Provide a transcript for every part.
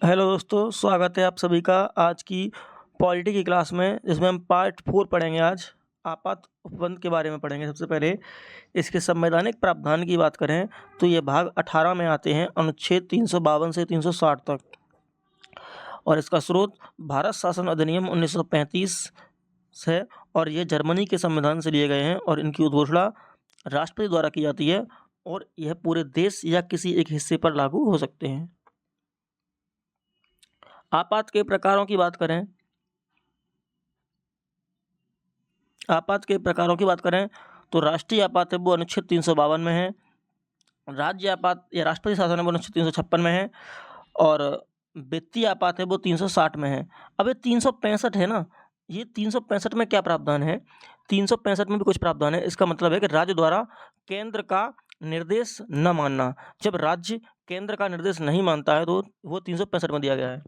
Hello दोस्तों, स्वागत है आप सभी का आज की पॉलिटी की क्लास में, जिसमें हम पार्ट 4 पढ़ेंगे। आज आपात उपबंध के बारे में पढ़ेंगे। सबसे पहले इसके संवैधानिक प्रावधान की बात करें तो ये भाग 18 में आते हैं, अनुच्छेद 352 से 360 तक। और इसका स्रोत भारत शासन अधिनियम 1935 है और ये जर्मनी के संविधान से लिए गए हैं और इनकी उद्घोषणा राष्ट्रपति द्वारा की जाती है और यह पूरे देश या किसी एक हिस्से पर लागू हो सकते हैं। आपात के प्रकारों की बात करें तो राष्ट्रीय आपात है वो अनुच्छेद 352 में है। राज्य आपात या राष्ट्रपति शासन है वो अनुच्छेद 356 में है और वित्तीय आपात है वो 360 में है। अब ये 365 है ना, ये 365 में क्या प्रावधान है? 365 में भी कुछ प्रावधान है। इसका मतलब है कि राज्य द्वारा केंद्र का निर्देश न मानना। जब राज्य केंद्र का निर्देश नहीं मानता है तो वो 365 में दिया गया है।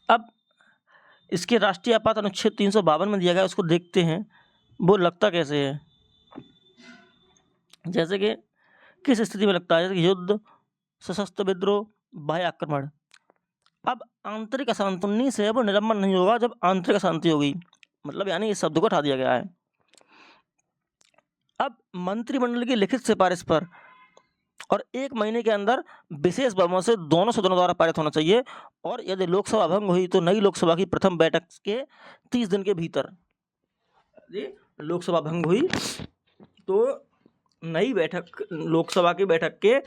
अब इसके राष्ट्रीय आपात अनुच्छेद 352 में दिया गया है, उसको देखते हैं वो लगता कैसे है। जैसे कि किस स्थिति में लगता है, जैसे कि युद्ध, सशस्त्र विद्रोह, बाह्य आक्रमण। अब आंतरिक अशांति से वो निलंबन नहीं होगा जब आंतरिक अशांति होगी, मतलब यानी इस शब्द को हटा दिया गया है। अब मंत्रिमंडल की लिखित सिफारिश पर और 1 महीने के अंदर विशेष बहुमत से दोनों सदनों द्वारा पारित होना चाहिए और यदि लोकसभा भंग हुई तो नई लोकसभा की प्रथम बैठक के 30 दिन के भीतर। यदि लोकसभा भंग हुई तो नई बैठक, लोकसभा की बैठक के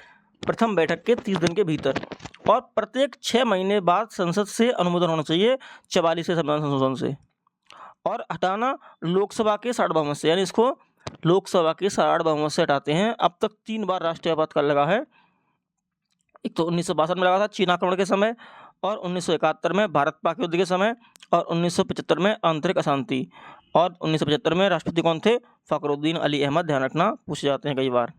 प्रथम बैठक के 30 दिन के भीतर और प्रत्येक 6 महीने बाद संसद से अनुमोदन होना चाहिए 44वें संविधान संशोधन से। और हटाना लोकसभा के 60 बहुमत से, यानी इसको लोकसभा के 60 बहुमत से हटाते हैं। अब तक 3 बार राष्ट्रीय आपातकाल लगा है। एक तो 1962 में लगा था चीन आक्रमण के समय, और 1971 में भारत पाक युद्ध के समय, और 1975 में आंतरिक अशांति, और 1975 में राष्ट्रपति कौन थे? फखरुद्दीन अली अहमद। ध्यान रखना, पूछे जाते हैं कई बार।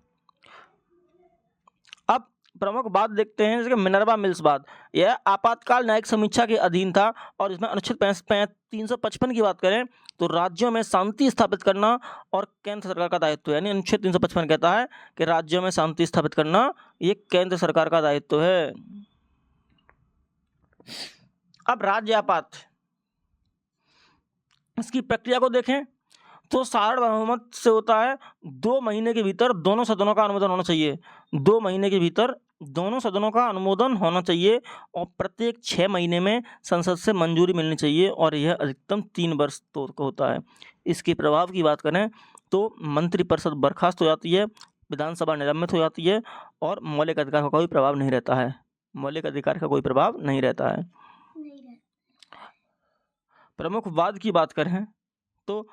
अब प्रमुख बात देखते हैं, जैसे मिनर्वा मिल्स बात, यह आपातकाल न्यायिक समीक्षा के अधीन था और इसमें अनुच्छेद 355 की बात करें तो राज्यों में शांति स्थापित करना और केंद्र सरकार का दायित्व है। यानी अनुच्छेद 355 कहता है कि राज्यों में शांति स्थापित करना ये केंद्र सरकार का दायित्व है। अब राज्य आपात, इसकी प्रक्रिया को देखें तो 60 बहुमत से होता है। 2 महीने के भीतर दोनों सदनों का अनुमोदन होना चाहिए। 2 महीने के भीतर दोनों सदनों का अनुमोदन होना चाहिए और प्रत्येक 6 महीने में संसद से मंजूरी मिलनी चाहिए और यह अधिकतम 3 वर्ष तो होता है। इसके प्रभाव की बात करें तो मंत्रिपरिषद बर्खास्त हो जाती है, विधानसभा निलंबित हो जाती है और मौलिक अधिकार का कोई प्रभाव नहीं रहता है। मौलिक अधिकार का कोई प्रभाव नहीं रहता है। प्रमुख वाद की बात करें तो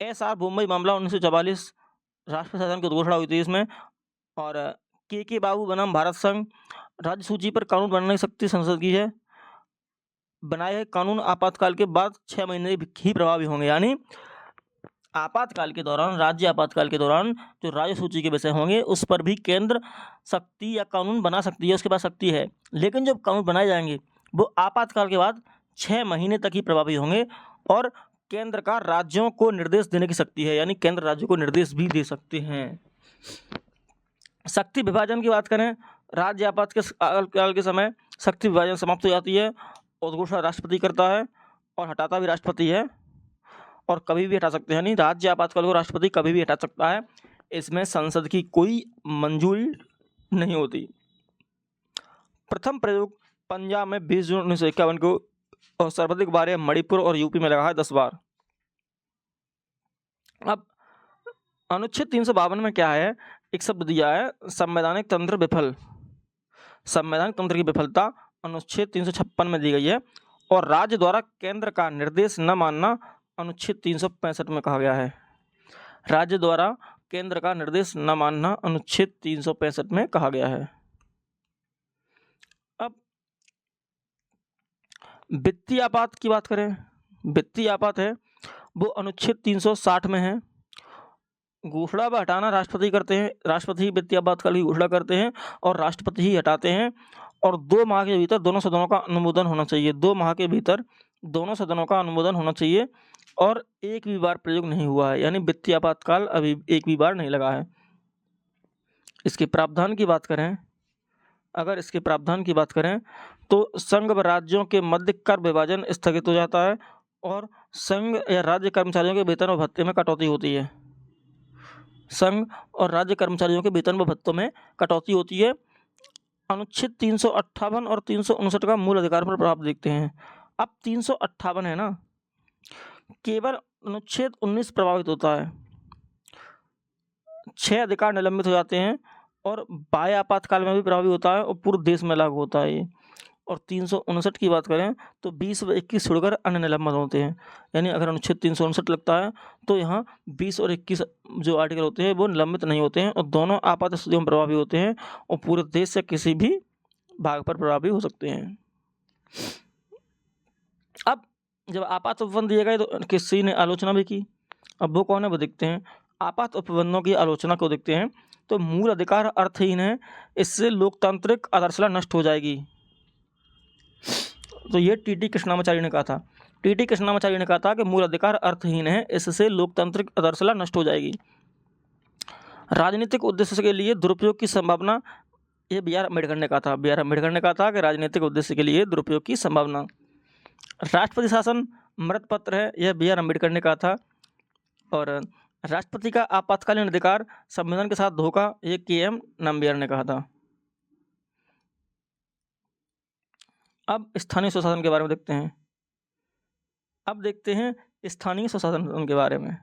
SR मुंबई मामला 1944 राष्ट्रपति शासन की घोषणा हुई थी इसमें, और के बाबू बनाम भारत संघ, राज्य सूची पर कानून बनाने की शक्ति संसद की है। बनाए गए कानून आपातकाल के बाद 6 महीने ही प्रभावी होंगे। यानी आपातकाल के दौरान, राज्य आपातकाल के दौरान जो राज्य सूची के विषय होंगे उस पर भी केंद्र शक्ति या कानून बना सकती है, उसके पास शक्ति है। लेकिन जब कानून बनाए जाएंगे वो आपातकाल के बाद 6 महीने तक ही प्रभावी होंगे और केंद्र का राज्यों को निर्देश देने की शक्ति है, यानी केंद्र राज्यों को निर्देश भी दे सकते हैं। शक्ति विभाजन की बात करें, राज्य आपात के काल के समय शक्ति विभाजन समाप्त हो जाती है और घोषणा राष्ट्रपति करता है और हटाता भी राष्ट्रपति है और कभी भी हटा सकते हैं। यानी राज्य आपातकाल को राष्ट्रपति कभी भी हटा सकता है, इसमें संसद की कोई मंजूरी नहीं होती। प्रथम प्रयोग पंजाब में 20 जून 1951 को और सर्वाधिक बार मणिपुर और यूपी में लगा है 10 बार। अब अनुच्छेद 352 में क्या है, एक शब्द दिया है संवैधानिक तंत्र विफल। संवैधानिक तंत्र की विफलता अनुच्छेद 356 में दी गई है और राज्य द्वारा केंद्र का निर्देश न मानना अनुच्छेद 365 में कहा गया है। राज्य द्वारा केंद्र का निर्देश न मानना अनुच्छेद 365 में कहा गया है। अब वित्तीय आपात की बात करें, वित्तीय आपात है वो अनुच्छेद 360 में है। घोषणा व हटाना राष्ट्रपति करते हैं, राष्ट्रपति ही वित्तीय आपातकाल की घोषणा करते हैं और राष्ट्रपति ही हटाते हैं और 2 माह के भीतर दोनों सदनों का अनुमोदन होना चाहिए। 2 माह के भीतर दोनों सदनों का अनुमोदन होना चाहिए और एक भी बार प्रयोग नहीं हुआ है, यानी वित्तीय आपातकाल अभी एक भी बार नहीं लगा है। इसके प्रावधान की बात करें अगर इसके प्रावधान की बात करें तो संघ व राज्यों के मध्य कर विभाजन स्थगित हो जाता है और संघ या राज्य कर्मचारियों के वेतन व भत्ते में कटौती होती है। संघ और राज्य कर्मचारियों के वेतन व भत्तों में कटौती होती है। अनुच्छेद 358 और 359 का मूल अधिकार पर प्रभाव देखते हैं। अब 358 है ना, केवल अनुच्छेद 19 प्रभावित होता है। 6 अधिकार निलंबित हो जाते हैं और बाह्य आपातकाल में भी प्रभावी होता है और पूरे देश में लागू होता है ये। और 359 की बात करें तो 20 व 21 छोड़कर अन्य निलंबन होते हैं। यानी अगर अनुच्छेद 359 लगता है तो यहाँ 20 और 21 जो आर्टिकल होते हैं वो निलंबित नहीं होते हैं और दोनों आपात स्थितियों में प्रभावी होते हैं और पूरे देश से किसी भी भाग पर प्रभावी हो सकते हैं। अब जब आपात उपबंध दिए गए तो किसी ने आलोचना भी की। अब वो कौन है वो देखते हैं। आपात उपबंधों की आलोचना को देखते हैं तो मूल अधिकार अर्थहीन है, इससे लोकतांत्रिक आदर्शता नष्ट हो जाएगी। तो ये टी.टी. कृष्णामाचारी ने कहा था। टी.टी. कृष्णामाचारी ने कहा था कि मूल अधिकार अर्थहीन है, इससे लोकतांत्रिक आदर्शता नष्ट हो जाएगी। राजनीतिक उद्देश्य के लिए दुरुपयोग की संभावना, ये बी.आर. अम्बेडकर ने कहा था। बी.आर. अम्बेडकर ने कहा था कि राजनीतिक उद्देश्य के लिए दुरुपयोग की संभावना। राष्ट्रपति शासन मृत पत्र है, यह बी.आर. अम्बेडकर ने कहा था। और राष्ट्रपति का आपातकालीन अधिकार संविधान के साथ धोखा, ये के.एम. नम्बियार ने कहा था। अब स्थानीय स्वशासन के बारे में देखते हैं। अब देखते हैं स्थानीय स्वशासन के बारे में।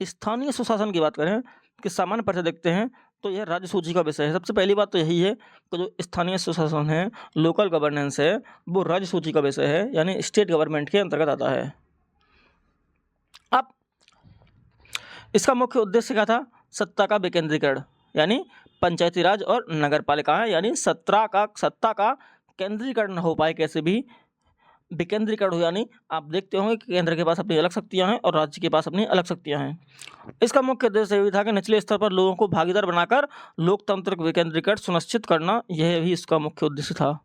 स्थानीय स्वशासन की बात करें कि सामान्य परिचय देखते हैं तो यह राज्य सूची का विषय है। सबसे पहली बात तो यही है कि जो स्थानीय स्वशासन है, लोकल गवर्नेंस है, वो राज्य सूची का विषय है, यानी स्टेट गवर्नमेंट के अंतर्गत आता है। अब इसका मुख्य उद्देश्य क्या था? सत्ता का विकेंद्रीकरण, यानी पंचायती राज और नगर पालिकाएं, यानी सत्ता का केंद्रीकरण न हो पाए, कैसे भी विकेंद्रीकरण हो, यानी आप देखते होंगे कि केंद्र के पास अपनी अलग शक्तियां हैं और राज्य के पास अपनी अलग शक्तियां हैं। इसका मुख्य उद्देश्य यही था कि निचले स्तर पर लोगों को भागीदार बनाकर लोकतांत्रिक विकेंद्रीकरण सुनिश्चित करना, यह भी इसका मुख्य उद्देश्य था।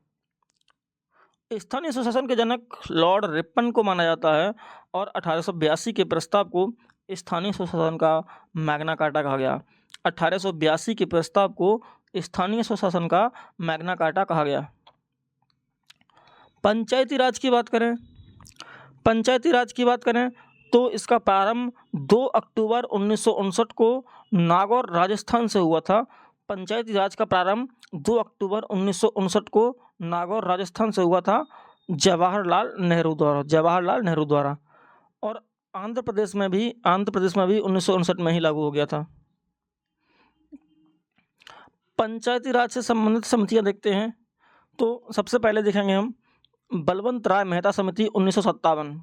स्थानीय स्वशासन के जनक लॉर्ड रिपन को माना जाता है और 1882 के प्रस्ताव को स्थानीय स्वशासन का मैग्ना कार्टा कहा गया। 1882 के प्रस्ताव को स्थानीय स्वशासन का मैग्ना कार्टा कहा गया। पंचायती राज की बात करें तो इसका प्रारंभ 2 अक्टूबर 1959 को नागौर राजस्थान से हुआ था। पंचायती राज का प्रारंभ 2 अक्टूबर 1959 को नागौर राजस्थान से हुआ था, जवाहरलाल नेहरू द्वारा। और आंध्र प्रदेश में भी 1959 में ही लागू हो गया था। पंचायती राज से संबंधित समितियां देखते हैं तो सबसे पहले देखेंगे हम बलवंत राय मेहता समिति 1957।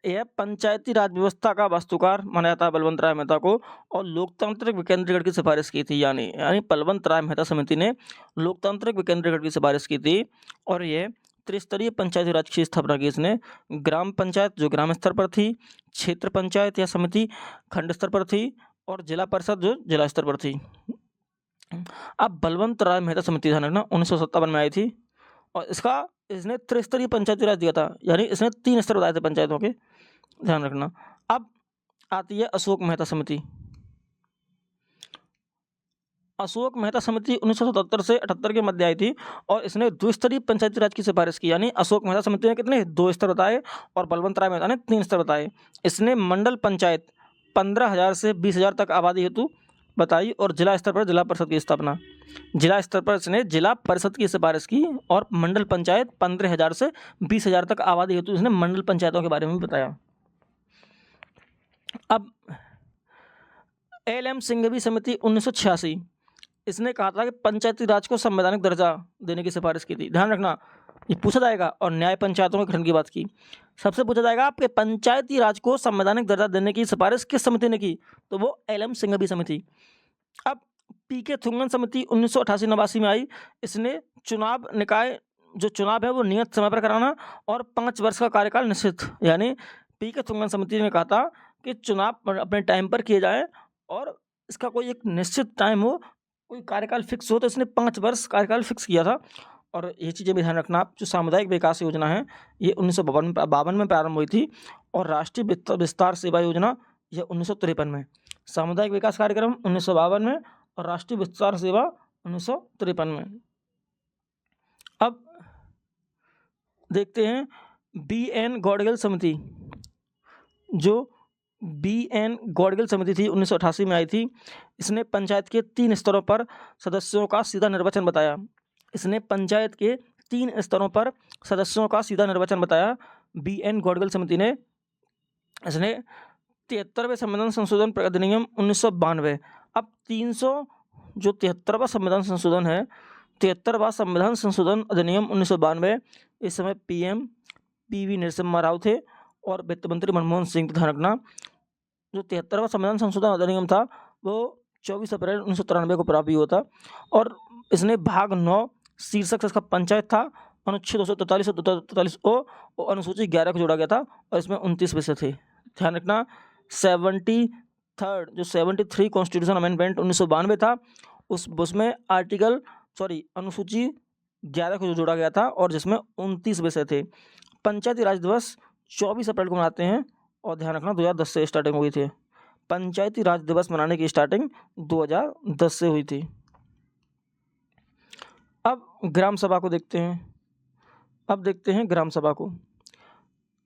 यह पंचायती राज व्यवस्था का वास्तुकार माना जाता है बलवंत राय मेहता को, और लोकतांत्रिक विकेंद्रीकरण की सिफारिश की थी। यानी बलवंत राय मेहता समिति ने लोकतांत्रिक विकेंद्रीकरण की सिफारिश की थी और यह त्रिस्तरीय पंचायती राज की स्थापना की इसने। ग्राम पंचायत जो ग्राम स्तर पर थी, क्षेत्र पंचायत या समिति खंड स्तर पर थी, और जिला परिषद जो जिला स्तर पर थी। अब बलवंत राय मेहता समिति ध्यान रखना 1957 में आई थी और इसने त्रिस्तरीय पंचायती राज दिया था, यानी इसने 3 स्तर बताए थे पंचायतों के, ध्यान रखना। अब आती है अशोक मेहता समिति। अशोक मेहता समिति 1977 से 78 के मध्य आई थी और इसने द्विस्तरीय पंचायती राज की सिफारिश की। यानी अशोक मेहता समिति ने कितने 2 स्तर बताए और बलवंत राय मेहता ने 3 स्तर बताए। इसने मंडल पंचायत 15,000 से 20,000 तक आबादी हेतु बताई और जिला स्तर पर जिला परिषद की स्थापना। जिला स्तर पर इसने जिला परिषद की सिफारिश की और मंडल पंचायत 15,000 से 20,000 तक आबादी हेतु इसने मंडल पंचायतों के बारे में बताया। अब एल.एम. सिंघवी समिति 1986, इसने कहा था कि पंचायती राज को संवैधानिक दर्जा देने की सिफारिश की थी। ध्यान रखना ये पूछा जाएगा। और न्याय पंचायतों के गठन की बात की, सबसे पूछा जाएगा आपके पंचायती राज को संवैधानिक दर्जा देने की सिफारिश किस समिति ने की, तो वो एल.एम. सिंघवी समिति। अब पी.के. थुंगन समिति 1988-89 में आई। इसने चुनाव निकाय जो चुनाव है वो नियत समय पर कराना और 5 वर्ष का कार्यकाल निश्चित, यानी पी.के. थुंगन समिति ने कहा था कि चुनाव अपने टाइम पर किए जाए और इसका कोई एक निश्चित टाइम हो, कोई कार्यकाल फिक्स हो, तो इसने 5 वर्ष कार्यकाल फिक्स किया था। और ये चीज़ें भी ध्यान रखना आप, जो सामुदायिक विकास योजना है ये 1952 में प्रारंभ हुई थी और राष्ट्रीय विस्तार सेवा योजना यह 1953 में। सामुदायिक विकास कार्यक्रम 1952 में और राष्ट्रीय विस्तार सेवा 1953 में। अब देखते हैं B.N. गौडगिल समिति। जो B.N. गौडगिल समिति थी 1988 में आई थी। इसने पंचायत के 3 स्तरों पर सदस्यों का सीधा निर्वाचन बताया। इसने पंचायत के 3 स्तरों पर सदस्यों का सीधा निर्वाचन बताया। B.N. गौडगिल समिति ने इसने 73वें संविधान संशोधन अधिनियम 1992। अब 300 जो 73वां संविधान संशोधन है, 73वां संविधान संशोधन अधिनियम 1992, इस समय PM PV नरसिम्हा राव थे और वित्त मंत्री मनमोहन सिंह। ध्यान रखना, जो 73वां संविधान संशोधन अधिनियम था वो 24 अप्रैल 1993 को प्राप्त हुआ था और इसने भाग 9 शीर्षक से इसका पंचायत था, अनुच्छेद 243 और 243 ओ और अनुसूची 11 को जोड़ा गया था और इसमें 29 विषय थे। ध्यान रखना, 73 कॉन्स्टिट्यूशन अमेंडमेंट 1992 था, उसमें अनुसूची 11 को जोड़ा गया था और जिसमें 29 विषय थे। पंचायती राज दिवस 24 अप्रैल को मनाते हैं और ध्यान रखना 2010 से स्टार्टिंग हुई थी। पंचायती राज दिवस मनाने की स्टार्टिंग 2010 से हुई थी। अब ग्राम सभा को देखते हैं। अब देखते हैं ग्राम सभा को।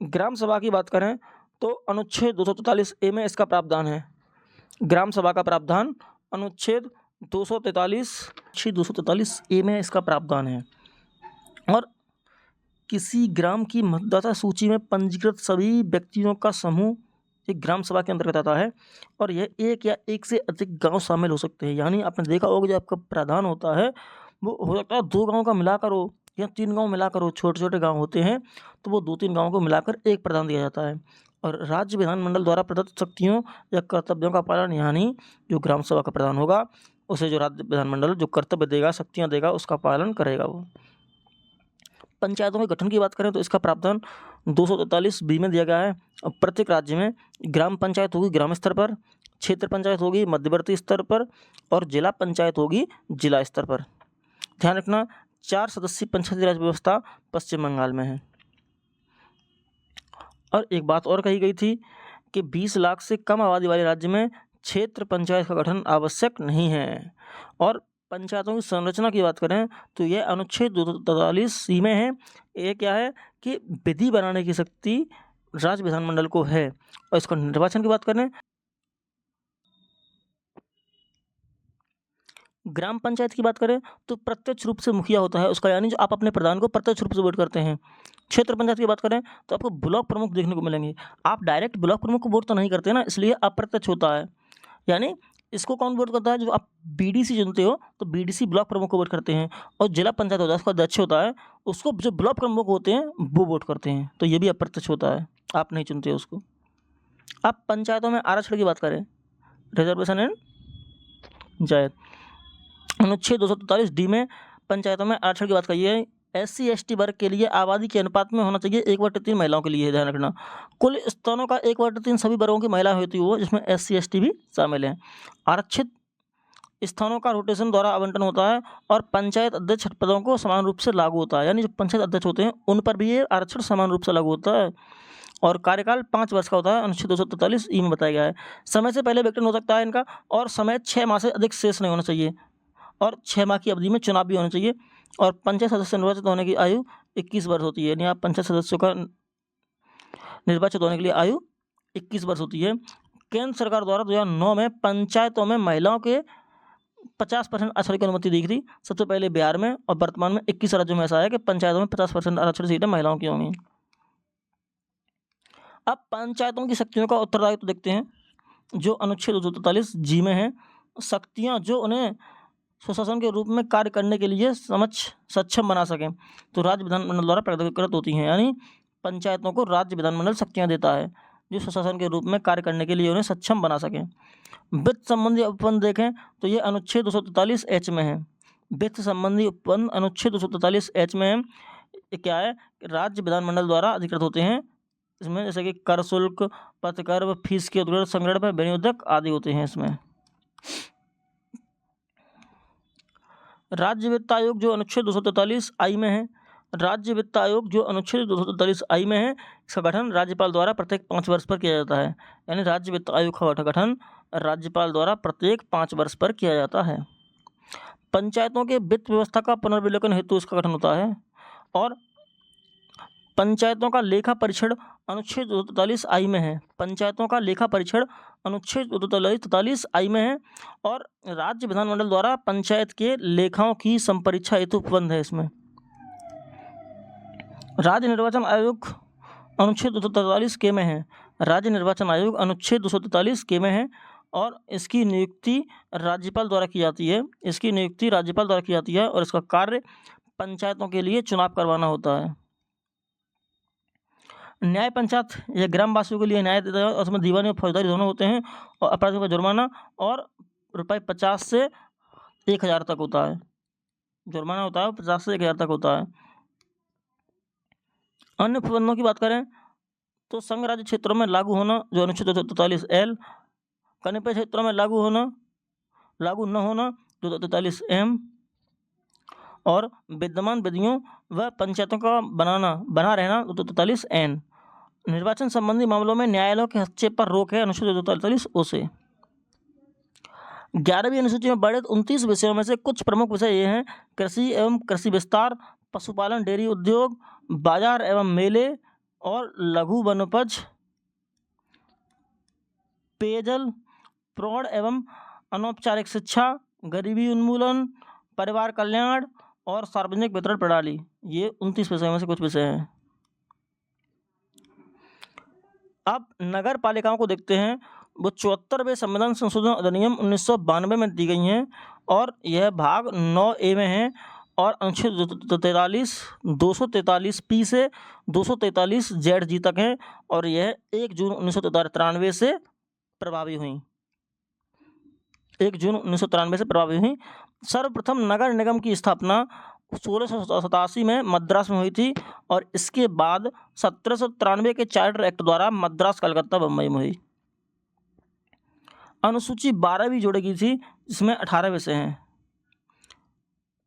ग्राम सभा की बात करें तो अनुच्छेद 243 ए में इसका प्रावधान है। ग्राम सभा का प्रावधान अनुच्छेद 243 ए में इसका प्रावधान है और किसी ग्राम की मतदाता सूची में पंजीकृत सभी व्यक्तियों का समूह एक ग्राम सभा के अंतर्गत आता है और यह एक या एक से अधिक गांव शामिल हो सकते हैं। यानी आपने देखा होगा जो आपका प्रधान होता है वो हो सकता है 2 गांव का मिलाकर हो या 3 गांव मिलाकर हो। छोटे छोटे गांव होते हैं तो वो 2-3 गांवों को मिलाकर एक प्रधान दिया जाता है और राज्य विधानमंडल द्वारा प्रदत्त शक्तियों या कर्तव्यों का पालन, यानी जो ग्राम सभा का प्रधान होगा उसे जो राज्य विधानमंडल जो कर्तव्य देगा, शक्तियाँ देगा, उसका पालन करेगा वो। पंचायतों के गठन की बात करें तो इसका प्रावधान 243 बी में दिया गया है। अब प्रत्येक राज्य में ग्राम पंचायत होगी ग्राम स्तर पर, क्षेत्र पंचायत होगी मध्यवर्ती स्तर पर और जिला पंचायत होगी जिला स्तर पर। ध्यान रखना, 4 सदस्यीय पंचायती राज व्यवस्था पश्चिम बंगाल में है। और एक बात और कही गई थी कि 20 लाख से कम आबादी वाले राज्य में क्षेत्र पंचायत का गठन आवश्यक नहीं है। और पंचायतों की संरचना की बात करें तो यह अनुच्छेद 243 में है। ये क्या है कि विधि बनाने की शक्ति राज्य विधानमंडल को है। और इसका निर्वाचन की बात करें, ग्राम पंचायत की बात करें तो प्रत्यक्ष रूप से मुखिया होता है उसका, यानी जो आप अपने प्रधान को प्रत्यक्ष रूप से वोट करते हैं। क्षेत्र पंचायत की बात करें तो आपको ब्लॉक प्रमुख देखने को मिलेंगे। आप डायरेक्ट ब्लॉक प्रमुख को वोट तो नहीं करते ना, इसलिए अप्रत्यक्ष होता है। यानी इसको कौन वोट करता है, जो आप BDC चुनते हो तो BDC ब्लॉक प्रमुख को वोट करते हैं और जिला पंचायत होता है उसका अध्यक्ष होता है, उसको जो ब्लॉक प्रमुख होते हैं वो वोट करते हैं। तो ये भी अप्रत्यक्ष होता है, आप नहीं चुनते उसको। अब पंचायतों में आरक्षण की बात करें, रिजर्वेशन एंड पंचायत, अनुच्छेद 243 में पंचायतों में आरक्षण की बात कही है। SC ST वर्ग के लिए आबादी के अनुपात में होना चाहिए 1/3 महिलाओं के लिए है। ध्यान रखना, कुल स्थानों का 1/3 सभी वर्गों की महिला होती हो, जिसमें SC ST भी शामिल हैं। आरक्षित स्थानों का रोटेशन द्वारा आवंटन होता है और पंचायत अध्यक्ष पदों को समान रूप से लागू होता है। यानी जो पंचायत अध्यक्ष होते हैं उन पर भी ये आरक्षण समान रूप से लागू होता है और कार्यकाल 5 वर्ष का होता है। अनुच्छेद 243 ई में बताया गया है। समय से पहले वेतन हो सकता है इनका और समय 6 माह से अधिक शेष नहीं होना चाहिए और 6 माह की अवधि में चुनाव भी होना चाहिए और पंचायत सदस्य निर्वाचित होने की आयु 21 वर्ष होती है। यानी आप पंचायत सदस्यों का निर्वाचित होने के लिए आयु 21 वर्ष होती है। केंद्र सरकार द्वारा 2009 में पंचायतों में महिलाओं के 50% आरक्षण की अनुमति दी थी, सबसे पहले बिहार में, और वर्तमान में 21 राज्यों में ऐसा है कि पंचायतों में 50% आरक्षण सीटें महिलाओं की होंगी। अब पंचायतों की शक्तियों का उत्तरदायित्व देखते हैं, जो अनुच्छेद 243 जी में है। शक्तियाँ जो उन्हें सुशासन के रूप में कार्य करने के लिए सक्षम बना सकें तो राज्य विधानमंडल द्वारा प्रकृत होती हैं। यानी पंचायतों को राज्य विधानमंडल शक्तियाँ देता है जो सुशासन के रूप में कार्य करने के लिए उन्हें सक्षम बना सकें। वित्त संबंधी उपबंध देखें तो ये अनुच्छेद 243 H में है। वित्त संबंधी उपबंध अनुच्छेद 243 H में है। ये क्या है, राज्य विधानमंडल द्वारा अधिकृत होते हैं। इसमें जैसे कि कर शुल्क, पथकर व फीस के उद्गृह संग्रहण पर विनियोजक आदि होते हैं। इसमें राज्य वित्त आयोग जो अनुच्छेद 243 I में है, राज्य वित्त आयोग जो अनुच्छेद 243 I में है, इसका गठन राज्यपाल द्वारा प्रत्येक 5 वर्ष पर किया जाता है। यानी राज्य वित्त आयोग का गठन राज्यपाल द्वारा प्रत्येक 5 वर्ष पर किया जाता है। पंचायतों के वित्त व्यवस्था का पुनर्विलोकन हेतु इसका गठन होता है। और पंचायतों का लेखा परीक्षण अनुच्छेद 243 आई में है। पंचायतों का लेखा परीक्षण अनुच्छेद 243 आई में है। और राज्य विधानमंडल द्वारा पंचायत के लेखाओं की संपरीक्षा हेतु उपबंध है इसमें। राज्य निर्वाचन आयोग अनुच्छेद 243 के में है। राज्य निर्वाचन आयोग अनुच्छेद 243 के में है और इसकी नियुक्ति राज्यपाल द्वारा की जाती है। इसकी नियुक्ति राज्यपाल द्वारा की जाती है और इसका कार्य पंचायतों के लिए चुनाव करवाना होता है। न्याय पंचायत यह ग्रामवासियों के लिए न्याय देता है और उसमें दीवानी और फौजदारी दोनों होते हैं और अपराधियों का जुर्माना और ₹50 से 1000 तक होता है। जुर्माना होता है 50 से 1000 तक होता है। अन्य उपबंधों की बात करें तो संघ राज्य क्षेत्रों में लागू होना जो अनुच्छेद 243L, कनिपय क्षेत्रों में लागू न होना जो 243M और विद्यमान विधियों व पंचायतों का बना रहना 243N। निर्वाचन संबंधी मामलों में न्यायालयों के हस्तक्षेप पर रोक है अनुच्छेद 243O से। 11वीं अनुसूची में वर्णित 29 विषयों में से कुछ प्रमुख विषय ये हैं: कृषि एवं कृषि विस्तार, पशुपालन, डेयरी उद्योग, बाजार एवं मेले और लघु वनोपज, पेयजल, प्रौढ़ एवं अनौपचारिक शिक्षा, गरीबी उन्मूलन, परिवार कल्याण और सार्वजनिक वितरण प्रणाली। ये 29 विषयों में से कुछ विषय हैं। अब नगर पालिकाओं को देखते हैं। वो 74वें संविधान संशोधन अधिनियम 1992 में दी गई हैं और यह भाग 9A में है और अनुच्छेद 243P से 243ZG तक है और यह 1 जून 1993 से प्रभावी हुई। 1 जून 1993 से प्रभावी हुई। सर्वप्रथम नगर निगम की स्थापना 1687 में मद्रास में हुई थी और इसके बाद 1793 के चार्टर एक्ट द्वारा मद्रास, कलकत्ता, बम्बई में हुई। अनुसूची 12वीं जोड़ी गई थी जिसमें 18 विषय हैं।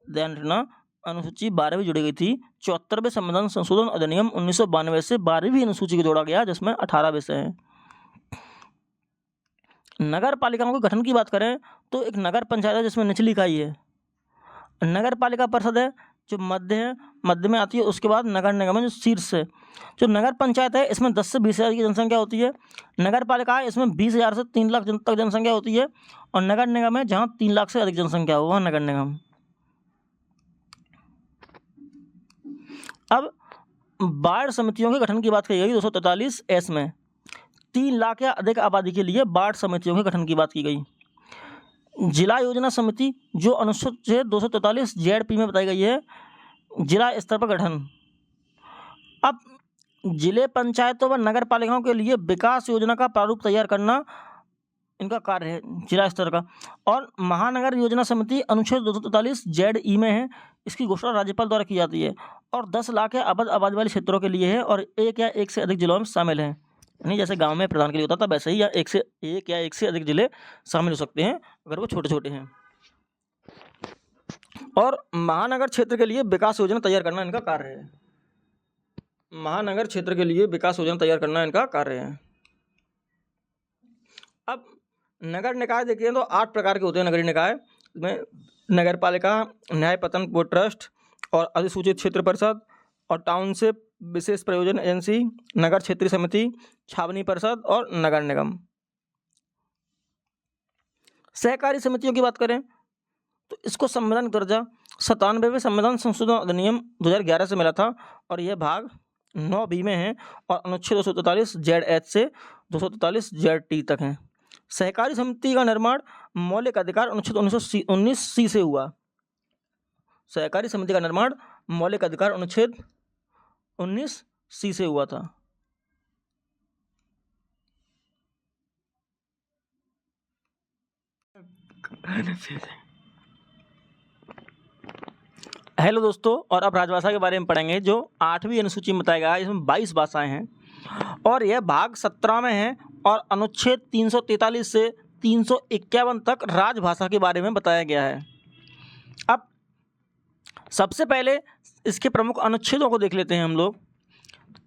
ध्यान रखना, अनुसूची 12वीं जोड़ी गई थी। 74वें संविधान संशोधन अधिनियम 1992 से 12वीं अनुसूची को जोड़ा गया जिसमें 18 विषय हैं। नगर पालिकाओं के गठन की बात करें तो एक नगर पंचायत है जिसमें निचली इकाई है। नगर पालिका परिषद है जो मध्य में आती है। उसके बाद नगर निगम है जो शीर्ष है। जो नगर पंचायत है इसमें 10 से 20,000 की जनसंख्या होती है। नगर पालिका है इसमें 20,000 से 3 लाख तक जनसंख्या होती है और नगर निगम है जहाँ 3 लाख से अधिक जनसंख्या हो वहाँ नगर निगम। अब वार्ड समितियों के गठन की बात की गई 243S में। 3 लाख या अधिक आबादी के लिए वार्ड समितियों के गठन की बात की गई। जिला योजना समिति जो अनुच्छेद 243ZP में बताई गई है, जिला स्तर पर गठन। अब जिले पंचायतों व नगर पालिकाओं के लिए विकास योजना का प्रारूप तैयार करना इनका कार्य है जिला स्तर का। और महानगर योजना समिति अनुच्छेद 243ZE में है। इसकी घोषणा राज्यपाल द्वारा की जाती है और 10 लाख या आबादी वाले क्षेत्रों के लिए है और 1 या 1 से अधिक जिलों में शामिल है। नहीं जैसे गांव में प्रधान के लिए होता था वैसे ही या 1 या 1 से अधिक जिले शामिल हो सकते हैं अगर वो छोटे छोटे हैं। और महानगर क्षेत्र के लिए विकास योजना तैयार करना इनका कार्य है। महानगर क्षेत्र के लिए विकास योजना तैयार करना इनका कार्य है। अब नगर निकाय देखिए तो 8 प्रकार के होते हैं नगरीय निकाय। इसमें नगर पालिका, न्याय पतन बोर्ड ट्रस्ट और अधिसूचित क्षेत्र परिषद और टाउनशिप, विशेष प्रयोजन एजेंसी, नगर क्षेत्रीय समिति, छावनी परिषद और नगर निगम। सहकारी समितियों की बात करें तो इसको संवैधानिक दर्जा 97वें संविधान संशोधन अधिनियम 2011 से मिला था और यह भाग 9B में है और अनुच्छेद 243ZH से 243ZT तक है। सहकारी समिति का निर्माण मौलिक अधिकार अनुच्छेद 19C से हुआ। सहकारी समिति का निर्माण मौलिक अधिकार अनुच्छेद 19C से हुआ था। हेलो दोस्तों, और अब राजभाषा के बारे में पढ़ेंगे जो 8वीं अनुसूची में बताया गया है। इसमें 22 भाषाएं हैं और यह भाग 17 में है और अनुच्छेद 343 से 351 तक राजभाषा के बारे में बताया गया है। अब सबसे पहले इसके प्रमुख अनुच्छेदों को देख लेते हैं हम लोग।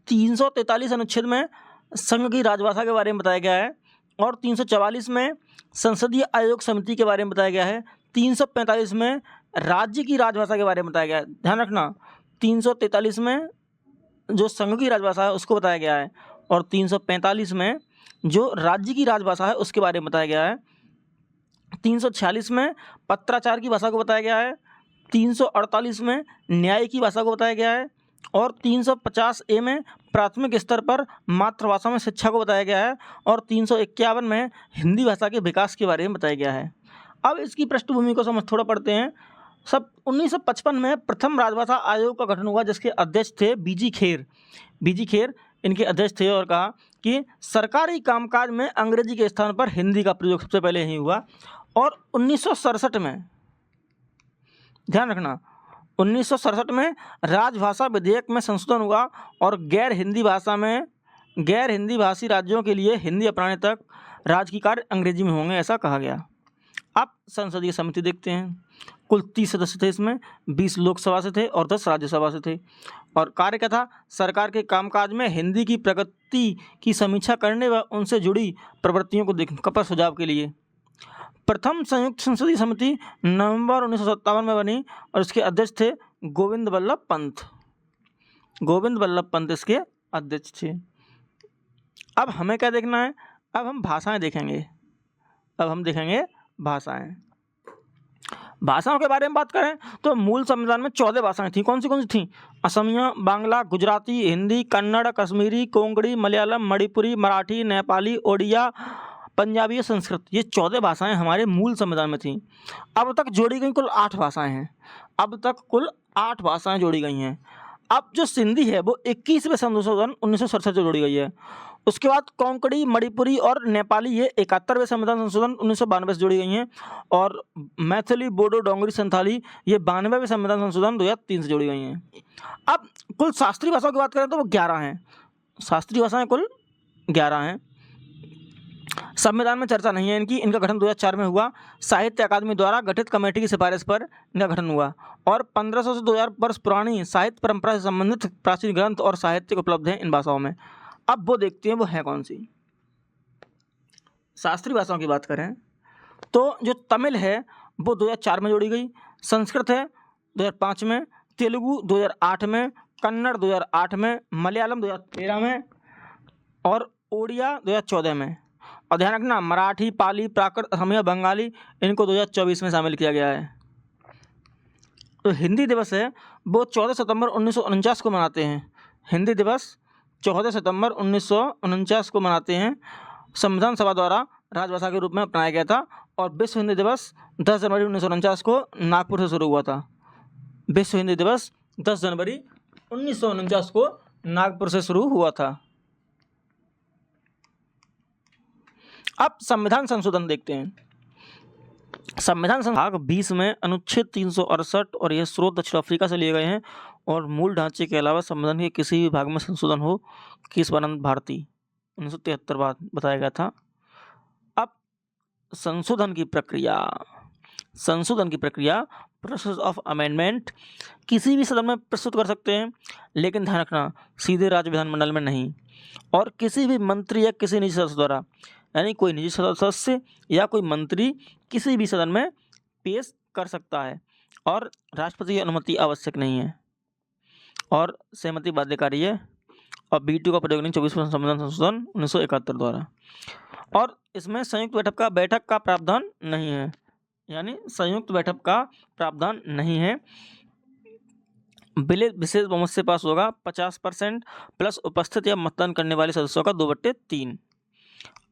343 अनुच्छेद में संघ की राजभाषा के बारे में बताया गया है और 344 में संसदीय आयोग समिति के बारे में बताया गया है। 345 में राज्य की राजभाषा के बारे में बताया गया है। ध्यान रखना, 343 में जो संघ की राजभाषा है उसको बताया गया है, और 345 में जो राज्य की राजभाषा है उसके बारे में बताया गया है। 346 में पत्राचार की भाषा को बताया गया है। 348 में न्याय की भाषा को बताया गया है, और 350 में प्राथमिक स्तर पर मातृभाषा में शिक्षा को बताया गया है, और 351 में हिंदी भाषा के विकास के बारे में बताया गया है। अब इसकी पृष्ठभूमि को समझ थोड़ा पढ़ते हैं। 1955 में प्रथम राजभाषा आयोग का गठन हुआ, जिसके अध्यक्ष थे बीजी खेर। बीजी खेर इनके अध्यक्ष थे, और कहा कि सरकारी कामकाज में अंग्रेजी के स्थान पर हिंदी का प्रयोग सबसे पहले यही हुआ। और 1967 में, ध्यान रखना, 1967 में राजभाषा विधेयक में संशोधन हुआ, और गैर हिंदी भाषी राज्यों के लिए हिंदी अपनाने तक राज्य की कार्य अंग्रेजी में होंगे, ऐसा कहा गया। अब संसदीय समिति देखते हैं। कुल 30 सदस्य थे, इसमें 20 लोकसभा से थे और 10 राज्यसभा से थे। और कार्य क्या था? सरकार के कामकाज में हिंदी की प्रगति की समीक्षा करने व उनसे जुड़ी प्रवृत्तियों को देखने का सुझाव के लिए। प्रथम संयुक्त संसदीय समिति नवंबर 1957 में बनी, और इसके अध्यक्ष थे गोविंद वल्लभ पंत। गोविंद वल्लभ पंत इसके अध्यक्ष थे। अब हमें क्या देखना है? अब हम भाषाएं देखेंगे। भाषाओं के बारे में बात करें तो मूल संविधान में 14 भाषाएं थीं। कौन सी थीं? असमिया, बांग्ला, गुजराती, हिंदी, कन्नड़, कश्मीरी, कोंकणी, मलयालम, मणिपुरी, मराठी, नेपाली, ओडिया, पंजाबी, संस्कृत। ये 14 भाषाएं हमारे मूल संविधान में थीं। अब तक जोड़ी गई कुल 8 भाषाएं हैं। जोड़ी गई हैं। अब जो सिंधी है वो 21वें संशोधन 1967 से जोड़ी गई है। उसके बाद कोंकणी, मणिपुरी और नेपाली ये 71वें संविधान संशोधन 1992 से जोड़ी गई हैं, और मैथिली, बोडो, डोंगरी, संथाली ये 92वें संविधान संशोधन 2003 से जोड़ी गई हैं। अब कुल शास्त्रीय भाषाओं की बात करें तो वो 11 हैं। शास्त्रीय भाषाएं कुल 11 हैं। संविधान में चर्चा नहीं है इनका गठन 2004 में हुआ। साहित्य अकादमी द्वारा गठित कमेटी की सिफारिश पर इनका गठन हुआ, और 1500 से 2000 वर्ष पुरानी साहित्य परंपरा से संबंधित प्राचीन ग्रंथ और साहित्य उपलब्ध हैं इन भाषाओं में। अब वो देखते हैं वो है कौन सी। शास्त्रीय भाषाओं की बात करें तो जो तमिल है वो 2004 में जोड़ी गई, संस्कृत है 2005 में, तेलुगु 2008 में, कन्नड़ 2008 में, मलयालम 2013 में, और ओडिया 2014 में। और ध्यान रखना, मराठी, पाली, प्राकृत, असमिया, बंगाली इनको 2024 में शामिल किया गया है। तो हिंदी दिवस है वो 14 सितंबर 1949 को मनाते हैं। हिंदी दिवस 14 सितंबर 1949 को मनाते हैं। संविधान सभा द्वारा राजभाषा के रूप में अपनाया गया था, और विश्व हिंदी दिवस 10 जनवरी 1949 को नागपुर से शुरू हुआ था। विश्व हिंदी दिवस 10 जनवरी 1949 को नागपुर से शुरू हुआ था। अब संविधान संशोधन देखते हैं। संविधान भाग 20 में अनुच्छेद 368 और यह स्रोत दक्षिण अफ्रीका से लिए गए हैं, और मूल ढांचे के अलावा संविधान के किसी भी भाग में संशोधन हो केशवानंद भारती 1973 बाद बताया गया था। अब संशोधन की प्रक्रिया प्रोसेस ऑफ अमेंडमेंट किसी भी सदन में प्रस्तुत कर सकते हैं, लेकिन ध्यान रखना सीधे राज्य विधानमंडल में नहीं, और किसी भी मंत्री या किसी निजी सदस्य द्वारा, यानी कोई निजी सदस्य या कोई मंत्री किसी भी सदन में पेश कर सकता है, और राष्ट्रपति की अनुमति आवश्यक नहीं है, और सहमति बाध्यकारी है, और वीटो का प्रयोग नहीं 24वें संविधान संशोधन 1971 द्वारा। और इसमें संयुक्त बैठक का प्रावधान नहीं है, यानी संयुक्त बैठक का प्रावधान नहीं है। बिल विशेष बहुमत से पास होगा, 50% प्लस उपस्थित या मतदान करने वाले सदस्यों का 2/3।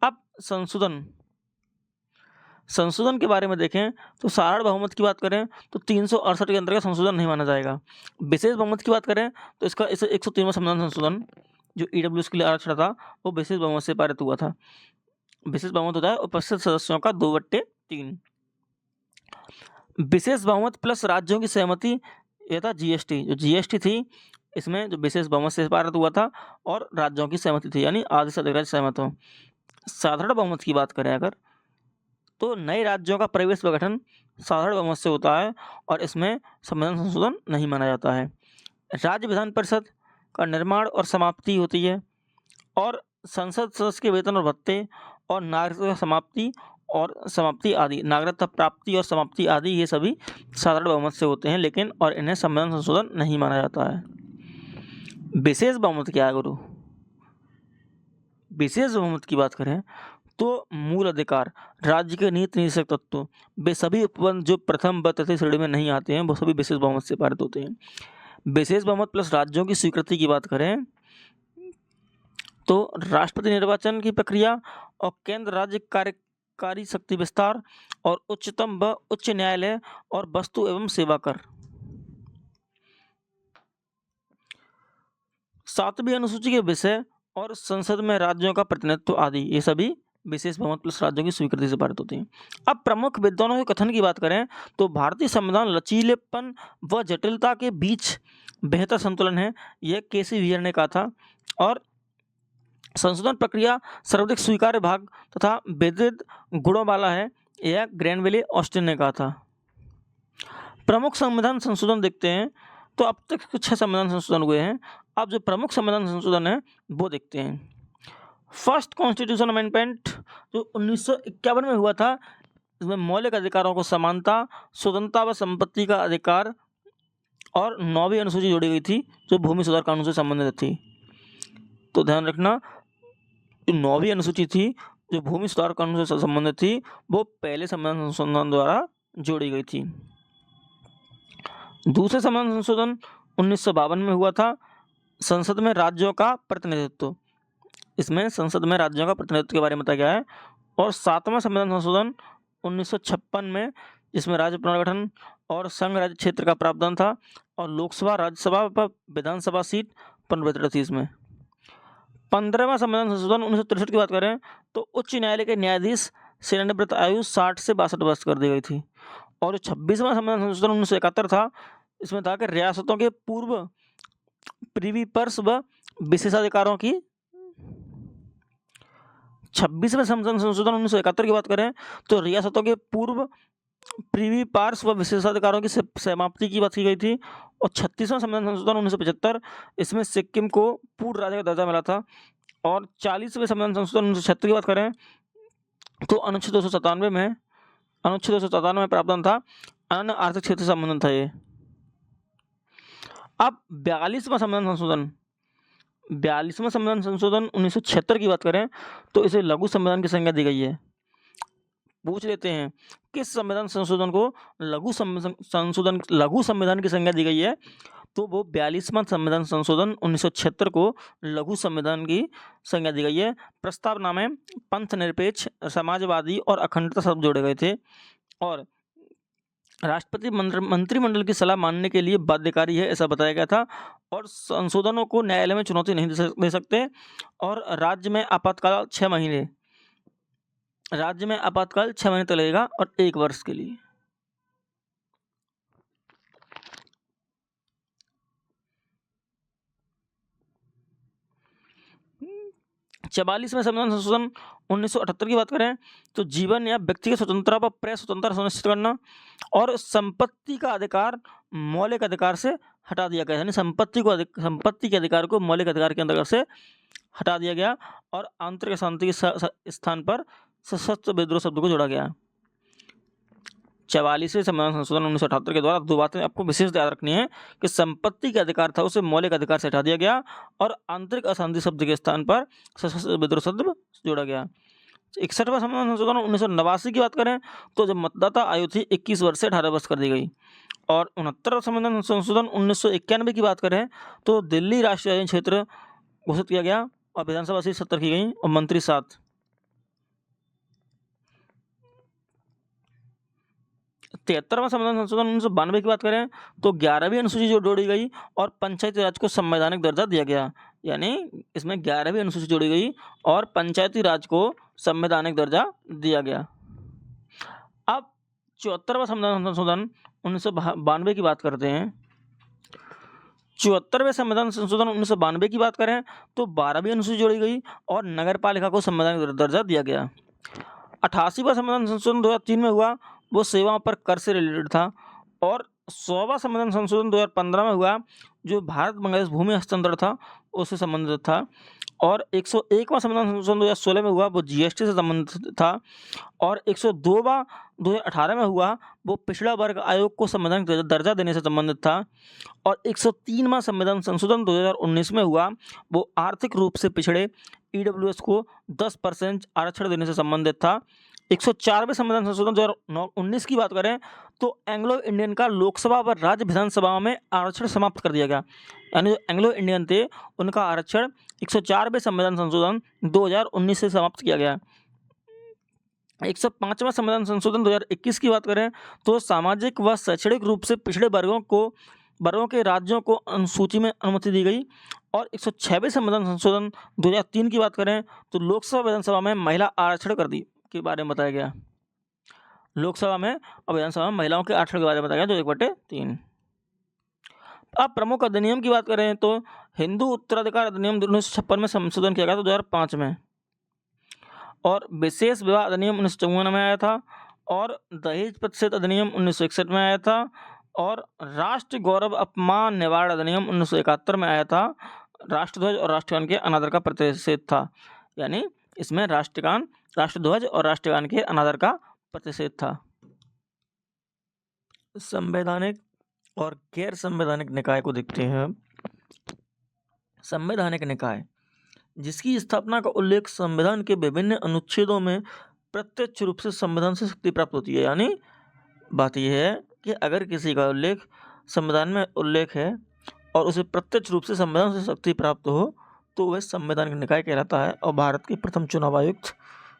अब संशोधन के बारे में देखें तो साधारण बहुमत की बात करें तो 368 के अंतर्गत संशोधन नहीं माना जाएगा। विशेष बहुमत की बात करें तो इसे 103वां संविधान संशोधन जो ईडब्ल्यूएस के लिए आरक्षण था वो विशेष बहुमत से पारित हुआ था। विशेष बहुमत होता है उपस्थित सदस्यों का 2/3। विशेष बहुमत प्लस राज्यों की सहमति, यह था जीएसटी थी, इसमें जो विशेष बहुमत से पारित हुआ था और राज्यों की सहमति थी, यानी आधे से अधिक राज्य सहमत हो। साधारण बहुमत की बात करें अगर तो नए राज्यों का प्रवेश व गठन साधारण बहुमत से होता है, और इसमें संविधान संशोधन नहीं माना जाता है। राज्य विधान परिषद का निर्माण और समाप्ति होती है, और संसद सदस्य के वेतन और भत्ते और नागरिकता समाप्ति और समाप्ति आदि, नागरिकता प्राप्ति और समाप्ति आदि ये सभी साधारण बहुमत से होते हैं, लेकिन और इन्हें संविधान संशोधन नहीं माना जाता है। विशेष बहुमत क्या है गुरु? विशेष बहुमत की बात करें तो मूल अधिकार, राज्य के नीति निषेधक तत्व, वे सभी उपबंध जो प्रथम व तृतीय श्रेणी में नहीं आते हैं वो सभी विशेष बहुमत से पारित होते हैं। विशेष बहुमत प्लस राज्यों की स्वीकृति की बात करें तो राष्ट्रपति निर्वाचन की प्रक्रिया और केंद्र राज्य कार्यकारी शक्ति विस्तार और उच्चतम व उच्च न्यायालय और वस्तु एवं सेवा कर। 7वीं अनुसूची के विषय और संसद में राज्यों का प्रतिनिधित्व आदि ये सभी विशेष बहुमत प्लस राज्यों की स्वीकृति से पारित होती हैं। अब प्रमुख विद्वानों के कथन की बात करें तो भारतीय संविधान लचीलेपन व जटिलता के बीच बेहतर संतुलन है, यह केसी वीर ने कहा था। और संशोधन प्रक्रिया सर्वाधिक स्वीकार्य भाग तथा विविध गुणों वाला है, यह ग्रैनविले ऑस्टिन ने कहा था। प्रमुख संविधान संशोधन देखते हैं तो अब तक 6 संविधान संशोधन हुए हैं। अब जो प्रमुख संविधान संशोधन है वो देखते हैं। फर्स्ट कॉन्स्टिट्यूशन अमेंडमेंट जो 1951 में हुआ था, इसमें मौलिक अधिकारों को समानता, स्वतंत्रता व संपत्ति का अधिकार और 9वीं अनुसूची जोड़ी गई थी जो भूमि सुधार कानून से संबंधित थी। तो ध्यान रखना, 9वीं अनुसूची थी जो भूमि सुधार कानून से संबंधित थी वो पहले संविधान संशोधन द्वारा जोड़ी गई थी। दूसरे संविधान संशोधन 1952 में हुआ था, संसद में राज्यों का प्रतिनिधित्व, इसमें संसद में राज्यों का प्रतिनिधित्व के बारे में बताया गया है। और 7वां संविधान संशोधन 1956 में, जिसमें राज्य पुनर्गठन और संघ राज्य क्षेत्र का प्रावधान था और लोकसभा, राज्यसभा व विधानसभा सीट पुनर्वितरित थी। इसमें 15वां संविधान संशोधन 1963 की बात करें तो उच्च न्यायालय के न्यायाधीश सेवानिवृत्त आयु 60 से 62 वर्ष कर दी गई थी। और 26वां संविधान संशोधन 1971 था, इसमें था कि रियासतों के पूर्व प्रीवी पर्स व विशेषाधिकारों की। 26वें संविधान संशोधन 1971 की बात करें तो रियासतों के पूर्व प्रीवी पार्स व विशेषाधिकारों की समाप्ति की बात की गई थी। और 36वां संविधान संशोधन 1975, इसमें सिक्किम को पूर्ण राज्य का दर्जा मिला था। और 40वें संविधान संशोधन 1976 की बात करें तो अनुच्छेद 297 में प्रावधान था, अन्य आर्थिक क्षेत्र से संबंधित था ये। अब 42वां संविधान संशोधन 1976 की बात करें तो इसे लघु संविधान की संज्ञा दी गई है। पूछ लेते हैं किस संविधान संशोधन को लघु संविधान की संज्ञा दी गई है, तो वो 42वां संविधान संशोधन 1976 को लघु संविधान की संज्ञा दी गई है। प्रस्तावना में पंथ निरपेक्ष, समाजवादी और अखंडता शब्द जोड़े गए थे। और राष्ट्रपति मंत्रिमंडल की सलाह मानने के लिए बाध्यकारी है, ऐसा बताया गया था। और संशोधनों को न्यायालय में चुनौती नहीं दे सकते। और राज्य में आपातकाल 6 महीने तक लगेगा और 1 वर्ष के लिए। चवालीसवें संविधान संशोधन 1978 की बात करें तो जीवन या व्यक्तिगत स्वतंत्रता व प्रेस स्वतंत्रता सुनिश्चित करना और संपत्ति का अधिकार मौलिक अधिकार से हटा दिया गया, यानी संपत्ति के अधिकार को मौलिक अधिकार के अंतर्गत से हटा दिया गया। और आंतरिक शांति के स्थान पर सशस्त्र विद्रोह शब्द को जोड़ा गया। 44वें संविधान संशोधन 1978 के द्वारा 2 बातें आपको विशेष याद रखनी है कि संपत्ति का अधिकार था उसे मौलिक अधिकार से हटा दिया गया और आंतरिक अशांति शब्द के स्थान पर सशस्त्र विद्रोह शब्द जोड़ा गया। 61वां संविधान संशोधन 1989 की बात करें तो जब मतदाता आयु थी 21 वर्ष से 18 वर्ष कर दी गई। और 69वां संविधान संशोधन 1991 की बात करें तो दिल्ली राष्ट्रीय राजधानी क्षेत्र घोषित किया गया और विधानसभा सीट 70 की गई और मंत्री 7। 73वां संविधान संशोधन 1992 की बात करें तो 11वीं अनुसूची जो जोड़ी गई और पंचायती राज को संवैधानिक दर्जा दिया गया, यानी इसमें 11वीं अनुसूची जोड़ी गई और पंचायती राज को संवैधानिक दर्जा दिया गया। अब 74वां संविधान संशोधन 1992 की बात करते हैं। 74वें संविधान संशोधन 1992 की बात करें तो 12वीं अनुसूची जोड़ी गई और नगर पालिका को संवैधानिक दर्जा दिया गया। 88वां संविधान संशोधन 2003 में हुआ, वो सेवाओं पर कर से रिलेटेड था। और 100वां संविधान संशोधन 2015 में हुआ जो भारत बांग्लादेश भूमि हस्तांतरण था उससे संबंधित था। और 101वां संविधान संशोधन 2016 में हुआ, वो जीएसटी से संबंधित था। और 102वां 2018 में हुआ, वो पिछड़ा वर्ग आयोग को संवैधानिक दर्जा देने से संबंधित था। और 103वां संविधान संशोधन 2019 में हुआ, वो आर्थिक रूप से पिछड़े ईडब्ल्यूएस को 10% आरक्षण देने से संबंधित था। 104वें संविधान संशोधन 2019 की बात करें तो एंग्लो इंडियन का लोकसभा व राज्य विधानसभा में आरक्षण समाप्त कर दिया गया, यानी जो एंग्लो इंडियन थे उनका आरक्षण 104वें संविधान संशोधन 2019 से समाप्त किया गया। 105वां संविधान संशोधन 2021 की बात करें तो सामाजिक व शैक्षणिक रूप से पिछड़े वर्गों के राज्यों को अनुसूची में अनुमति दी गई। और 106वें संविधान संशोधन 2003 की बात करें तो लोकसभा विधानसभा में महिला आरक्षण कर दी के बारे में बताया गया। लोकसभा में और विधानसभा में महिलाओं के आरक्षण के बारे में बताया गया, जो 1/3। अब प्रमुख अधिनियम की बात करें तो हिंदू उत्तराधिकार अधिनियम 1956 में संशोधन किया गया था 2005 में। और विशेष विवाह अधिनियम 1954 में आया था। और दहेज प्रतिषेध अधिनियम 1961 में आया था। और राष्ट्र गौरव अपमान निवारण अधिनियम 1971 में आया था। राष्ट्रध्वज और राष्ट्रगान के अनादर का प्रतिषेध था, यानी इसमें राष्ट्रध्वज और राष्ट्रगान के अनादर का प्रतिषेध था। संवैधानिक और गैर संवैधानिक निकाय को देखते हैं। संवैधानिक निकाय जिसकी स्थापना का उल्लेख संविधान के विभिन्न अनुच्छेदों में प्रत्यक्ष रूप से संविधान से शक्ति प्राप्त होती है, यानी बात यह है कि अगर किसी का उल्लेख संविधान में उल्लेख है और उसे प्रत्यक्ष रूप से संविधान से शक्ति प्राप्त हो तो वह संवैधानिक निकाय कहलाता है। और भारत के प्रथम चुनाव आयुक्त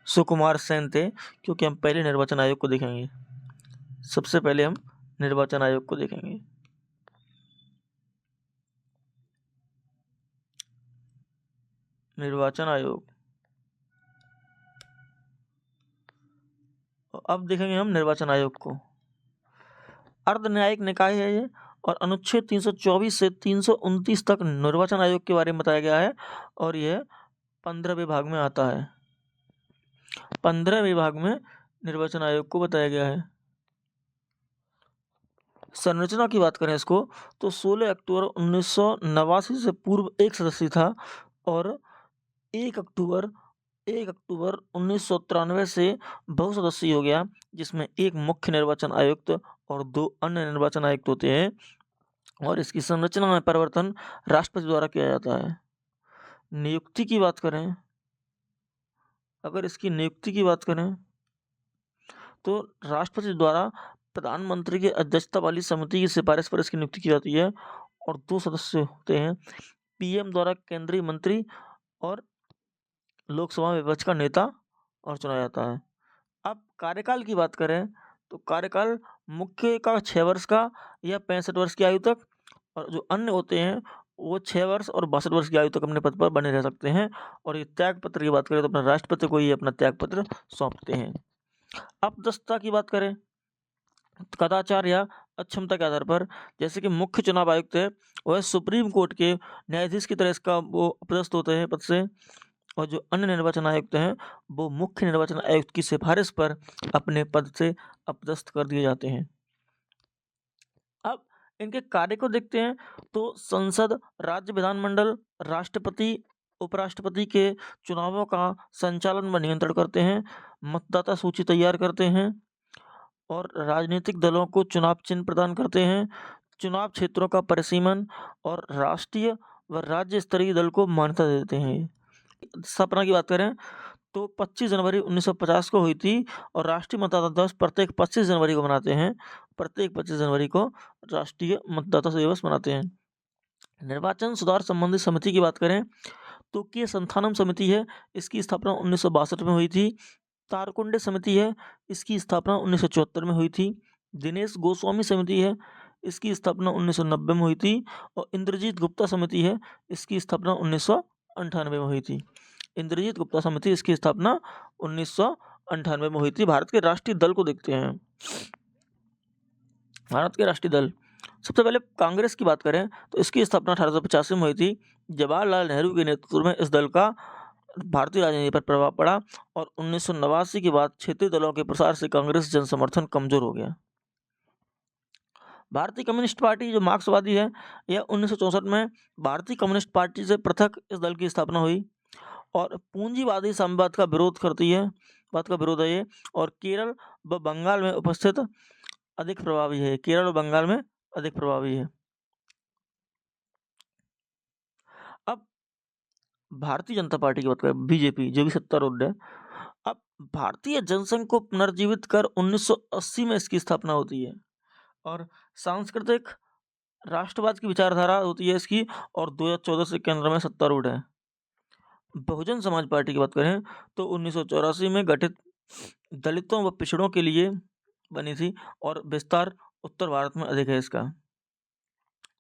सुकुमार सेन थे, क्योंकि हम पहले निर्वाचन आयोग को देखेंगे। सबसे पहले हम निर्वाचन आयोग को देखेंगे। निर्वाचन आयोग, अब देखेंगे हम निर्वाचन आयोग को। अर्धन्यायिक निकाय है ये, और अनुच्छेद 324 से 329 तक निर्वाचन आयोग के बारे में बताया गया है। और यह 15 विभाग में आता है। 15 विभाग में निर्वाचन आयोग को बताया गया है। संरचना की बात करें इसको तो 16 अक्टूबर 1989 से पूर्व एक सदस्य था। और 1 अक्टूबर 1993 से बहुसदस्यीय हो गया, जिसमें एक मुख्य निर्वाचन आयुक्त और 2 अन्य निर्वाचन आयुक्त होते हैं। और इसकी संरचना में परिवर्तन राष्ट्रपति द्वारा किया जाता है। नियुक्ति की बात करें, अगर इसकी नियुक्ति की बात करें तो राष्ट्रपति द्वारा प्रधानमंत्री की अध्यक्षता वाली समिति की सिफारिश पर इसकी नियुक्ति की जाती है। और 2 सदस्य होते हैं। पीएम द्वारा केंद्रीय मंत्री और लोकसभा में विपक्ष का नेता और चुना जाता है। अब कार्यकाल की बात करें तो कार्यकाल मुख्य का 6 वर्ष का या 65 वर्ष की आयु तक, और जो अन्य होते हैं वो 6 वर्ष और 62 वर्ष की आयु तक अपने पद पर बने रह सकते हैं। और ये त्याग पत्र की बात करें तो अपने राष्ट्रपति को ही अपना त्याग पत्र सौंपते हैं। अपदस्थता की बात करें कदाचार या अक्षमता के आधार पर, जैसे कि मुख्य चुनाव आयुक्त है वह सुप्रीम कोर्ट के न्यायाधीश की तरह इसका वो अपदस्थ होते हैं पद से। और जो अन्य निर्वाचन आयुक्त हैं वो मुख्य निर्वाचन आयुक्त की सिफारिश पर अपने पद से अपदस्थ कर दिए जाते हैं। अब इनके कार्य को देखते हैं तो संसद, राज्य विधानमंडल, राष्ट्रपति, उपराष्ट्रपति के चुनावों का संचालन व नियंत्रण करते हैं, मतदाता सूची तैयार करते हैं और राजनीतिक दलों को चुनाव चिन्ह प्रदान करते हैं, चुनाव क्षेत्रों का परिसीमन और राष्ट्रीय व राज्य स्तरीय दल को मान्यता देते हैं। स्थापना की बात करें तो 25 जनवरी 1950 को हुई थी। और राष्ट्रीय मतदाता दिवस प्रत्येक 25 जनवरी को मनाते हैं। प्रत्येक 25 जनवरी को राष्ट्रीय मतदाता दिवस मनाते हैं। निर्वाचन सुधार संबंधी समिति की बात करें तो के संथानम समिति है, इसकी स्थापना 1962 में हुई थी। तारकुंडे समिति है, इसकी स्थापना 1974 में हुई थी। दिनेश गोस्वामी समिति है, इसकी स्थापना 1990 में हुई थी। और इंद्रजीत गुप्ता समिति है, इसकी स्थापना 1998 में हुई थी। इंद्रजीत गुप्ता समिति, इसकी स्थापना 1998 में हुई थी। भारत के राष्ट्रीय दल को देखते हैं। भारत के राष्ट्रीय दल, सबसे पहले कांग्रेस की बात करें तो इसकी स्थापना 1885 में हुई थी। जवाहरलाल नेहरू के नेतृत्व में इस दल का भारतीय राजनीति पर प्रभाव पड़ा। और 1989 के बाद क्षेत्रीय दलों के प्रसार से कांग्रेस जन समर्थन कमजोर हो गया। भारतीय कम्युनिस्ट पार्टी जो मार्क्सवादी है, यह 1964 में भारतीय कम्युनिस्ट पार्टी से पृथक इस दल की स्थापना हुई। और पूंजीवादी साम्यवाद का विरोध करती है, बात का विरोध है ये। और केरल व बंगाल में उपस्थित अधिक प्रभावी है, केरल और बंगाल में अधिक प्रभावी है। अब भारतीय जनता पार्टी की बात करें, बीजेपी जो भी सत्तारूढ़ है। अब भारतीय जनसंघ को पुनर्जीवित कर 1980 में इसकी स्थापना होती है और सांस्कृतिक राष्ट्रवाद की विचारधारा होती है इसकी, और 2014 से केंद्र में सत्तारूढ़ है। बहुजन समाज पार्टी की बात करें तो 1984 में गठित दलितों व पिछड़ों के लिए बनी थी और विस्तार उत्तर भारत में अधिक है इसका।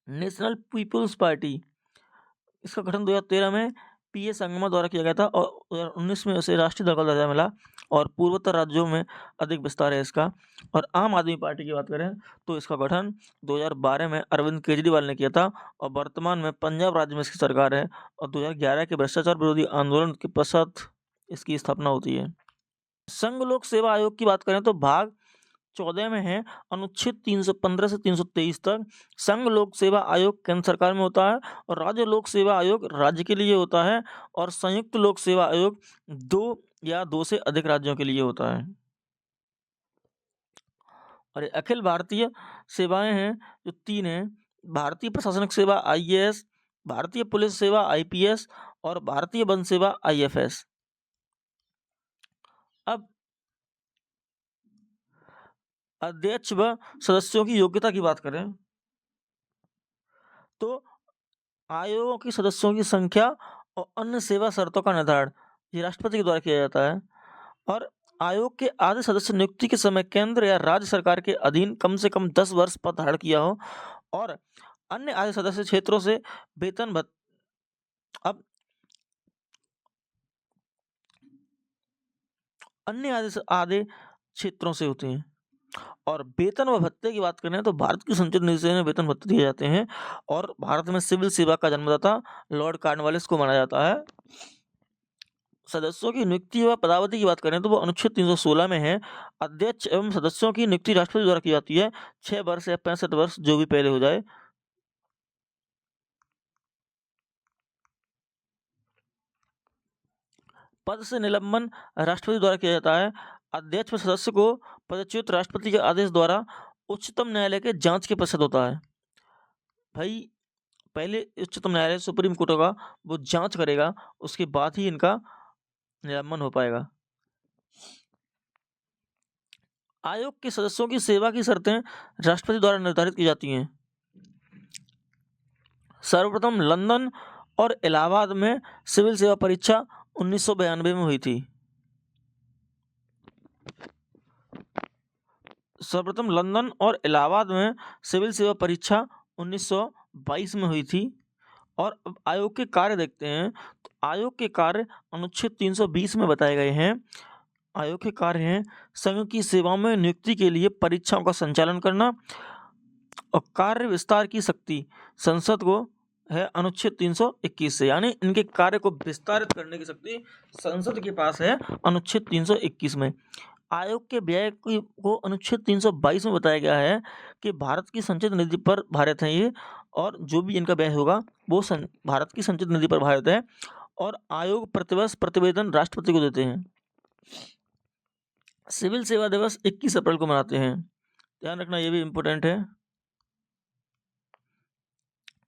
नेशनल पीपुल्स पार्टी, इसका गठन 2013 में पीए संगमा द्वारा किया गया था और 2019 में उसे राष्ट्रीय दल का दर्जा मिला और पूर्वोत्तर राज्यों में अधिक विस्तार है इसका। और आम आदमी पार्टी की बात करें तो इसका गठन 2012 में अरविंद केजरीवाल ने किया था और वर्तमान में पंजाब राज्य में इसकी सरकार है और 2011 के भ्रष्टाचार विरोधी आंदोलन के पश्चात इसकी स्थापना होती है। संघ लोक सेवा आयोग की बात करें तो भाग 14 में है अनुच्छेद 315 से 323 तक। संघ लोक सेवा आयोग केंद्र सरकार में होता है और राज्य लोक सेवा आयोग राज्य के लिए होता है और संयुक्त लोक सेवा आयोग 2 या 2 से अधिक राज्यों के लिए होता है। और अखिल भारतीय सेवाएं हैं जो 3 हैं, भारतीय प्रशासनिक सेवा आईएएस, भारतीय पुलिस सेवा आईपीएस और भारतीय वन सेवा आईएफएस। अब अध्यक्ष व सदस्यों की योग्यता की बात करें तो आयोगों के सदस्यों की संख्या और अन्य सेवा शर्तों का निर्धारण ये राष्ट्रपति के द्वारा किया जाता है। और आयोग के आधे सदस्य नियुक्ति के समय केंद्र या राज्य सरकार के अधीन कम से कम 10 वर्ष पद धारण किया हो और अन्य आधे सदस्य क्षेत्रों से वेतन अब अन्य आधे क्षेत्रों से होते हैं। और वेतन व भत्ते की बात करें तो भारत की संचित निधि से वेतन भत्ते दिए जाते हैं और भारत में सिविल सेवा का जन्मदाता लॉर्ड कॉर्नवालिस को माना जाता है। सदस्यों की नियुक्ति व पदावधि की बात करें तो वो अनुच्छेद 316 में है। अध्यक्ष एवं सदस्यों की नियुक्ति राष्ट्रपति द्वारा की जाती है 6 वर्ष या 65 वर्ष जो भी पहले हो जाए। पद से निलंबन राष्ट्रपति द्वारा किया जाता है। अध्यक्ष व सदस्य को पदच्युत राष्ट्रपति के आदेश द्वारा उच्चतम न्यायालय के जांच के पश्चात होता है। भाई पहले उच्चतम न्यायालय सुप्रीम कोर्ट होगा, वो जांच करेगा, उसके बाद ही इनका निलंबन हो पाएगा। आयोग के सदस्यों की सेवा की शर्तें राष्ट्रपति द्वारा निर्धारित की जाती हैं। सर्वप्रथम लंदन और इलाहाबाद में सिविल सेवा परीक्षा 1992 में हुई थी। सर्वप्रथम लंदन और इलाहाबाद में सिविल सेवा परीक्षा 1922 में हुई थी। और अब आयोग के कार्य देखते हैं तो आयोग के कार्य अनुच्छेद 320 में बताए गए हैं। आयोग के कार्य हैं संघ की सेवाओं में नियुक्ति के लिए परीक्षाओं का संचालन करना और कार्य विस्तार की शक्ति संसद को है अनुच्छेद 321 से, यानी इनके कार्य को विस्तारित करने की शक्ति संसद के पास है अनुच्छेद 321 में। आयोग के व्यय को अनुच्छेद 322 में बताया गया है कि भारत की संचित निधि पर भारत है ये, और जो भी इनका व्यय होगा वो भारत की संचित निधि पर भारत है। और आयोग प्रतिवर्ष प्रतिवेदन राष्ट्रपति को देते हैं। सिविल सेवा दिवस 21 अप्रैल को मनाते हैं, ध्यान रखना ये भी इम्पोर्टेंट है।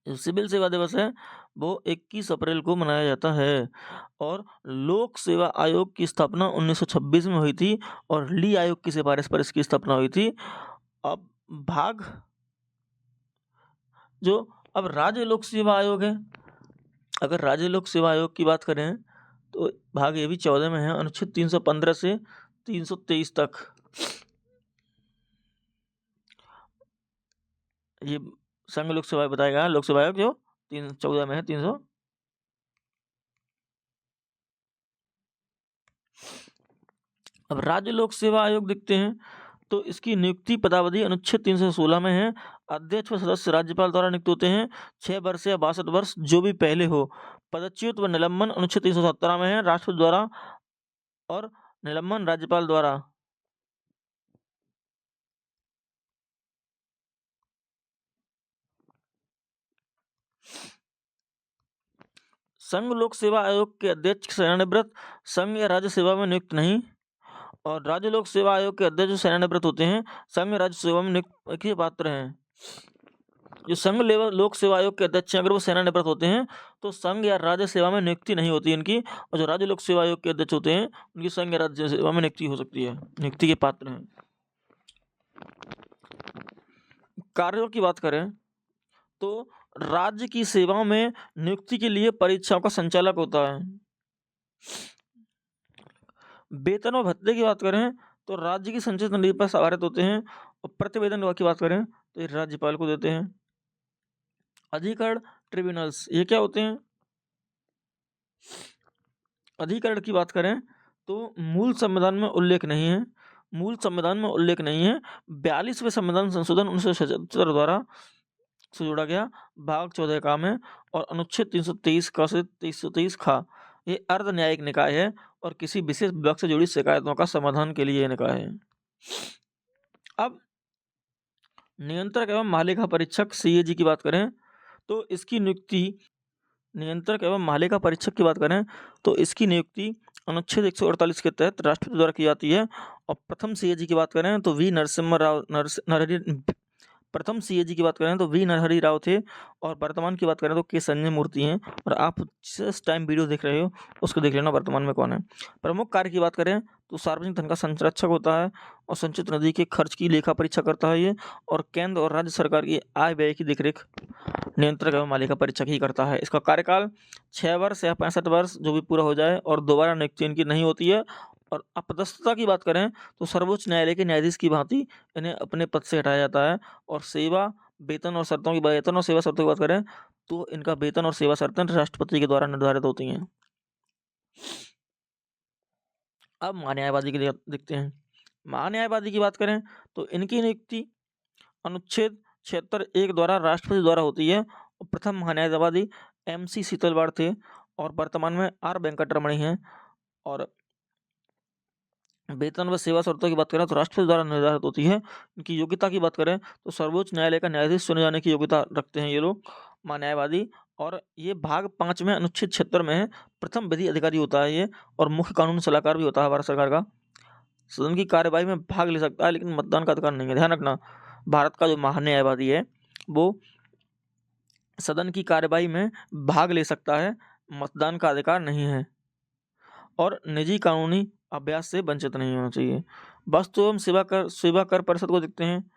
जो सिविल सेवा दिवस है वो 21 अप्रैल को मनाया जाता है। और लोक सेवा आयोग की स्थापना 1926 में हुई थी और ली आयोग की सिफारिश पर इसकी स्थापना हुई थी। अब अब राज्य लोक सेवा आयोग है। अगर राज्य लोक सेवा आयोग की बात करें तो भाग ये भी 14 में है अनुच्छेद 315 से 323 तक। ये संघ लोक सेवा बताएगा लोक सेवा आयोग जो 314 में है 300। अब राज्य लोक सेवा आयोग देखते हैं तो इसकी नियुक्ति पदावधि अनुच्छेद 316 में है। अध्यक्ष व सदस्य राज्यपाल द्वारा नियुक्त होते हैं 6 वर्ष या 62 वर्ष जो भी पहले हो। पदच्युत व निलंबन अनुच्छेद 317 में है राष्ट्रपति द्वारा और निलंबन राज्यपाल द्वारा। संघ लोक सेवा आयोग के अध्यक्ष सेवानिवृत्त संघ या राज्य सेवा में नियुक्त नहीं, और राज्य लोक सेवा आयोग के अध्यक्ष जो सेवानिवृत्त होते हैं संघ या राज्य सेवा में नियुक्त के पात्र हैं। जो संघ लोक सेवा आयोग के अध्यक्ष हैं अगर वो सेवानिवृत्त होते हैं तो संघ या राज्य सेवा में नियुक्ति नहीं होती इनकी, और जो राज्य लोक सेवा आयोग के अध्यक्ष होते हैं उनकी संघ या राज्य सेवा में नियुक्ति हो सकती है, नियुक्ति के पात्र हैं। कार्यों की बात करें तो राज्य की सेवाओं में नियुक्ति के लिए परीक्षाओं का संचालक होता है। वेतन और भत्ते की बात करें तो राज्य की संचित निधि पर आधारित होते हैं, और प्रतिवेदन की बात करें तो ये राज्यपाल को देते हैं। अधिकरण ट्रिब्यूनल्स ये क्या होते हैं? अधिकरण की बात करें तो मूल संविधान में उल्लेख नहीं है, 42वें संविधान संशोधन 1977 द्वारा से जोड़ा गया भाग 14 का में, और अनुच्छेद 323 का से 323 खा ये अर्ध न्यायिक निकाय है और किसी विशेष विभाग से जुड़ी शिकायतों का समाधान के लिए निकाय है। अब नियंत्रक एवं महालेखा परीक्षक सीएजी की बात करें तो इसकी नियुक्ति अनुच्छेद 148 के तहत राष्ट्रपति द्वारा की जाती है। और प्रथम सीएजी की बात करें तो वी नरहरि राव थे, और वर्तमान की बात करें तो के संजय मूर्ति हैं। और आप जिस टाइम वीडियो देख रहे हो उसको देख लेना वर्तमान में कौन है। प्रमुख कार्य की बात करें तो सार्वजनिक धन का संरक्षक होता है और संचित निधि के खर्च की लेखा परीक्षा करता है ये, और केंद्र और राज्य सरकार की आय व्यय की देखरेख नियंत्रक एवं मालिका परीक्षक ही करता है। इसका कार्यकाल 6 वर्ष या 65 वर्ष जो भी पूरा हो जाए, और दोबारा नियुक्ति इनकी नहीं होती है। और अपदस्थता की बात करें तो सर्वोच्च न्यायालय के न्यायाधीश की भांति इन्हें अपने पद से हटाया जाता है। और वेतन और सेवा शर्तों की बात करें तो इनका वेतन और सेवा शर्तें राष्ट्रपति के द्वारा निर्धारित होती हैं। अब महान्यायवादी की देखते हैं। महान्यायवादी की बात करें तो इनकी नियुक्ति अनुच्छेद 76(1) द्वारा राष्ट्रपति द्वारा होती है। और प्रथम महान्यायवादी MC शीतलवाड़ थे, और वर्तमान में R वेंकटरमणी हैं। और वेतन व सेवा शर्तों की बात करें तो राष्ट्रपति द्वारा निर्धारित होती है। इनकी योग्यता की बात करें तो सर्वोच्च न्यायालय का न्यायाधीश चुने जाने की योग्यता रखते हैं ये लोग न्यायवादी। और ये भाग 5 में अनुच्छेद 76 में है, प्रथम विधि अधिकारी होता है ये, और मुख्य कानून सलाहकार भी होता है भारत सरकार का। सदन की कार्यवाही में भाग ले सकता है लेकिन मतदान का अधिकार नहीं है। ध्यान रखना, भारत का जो महान्यायवादी है वो सदन की कार्यवाही में भाग ले सकता है, मतदान का अधिकार नहीं है, और निजी कानूनी अभ्यास से वंचित नहीं होना चाहिए। वस्तु एवं सेवा कर परिषद को देखते हैं,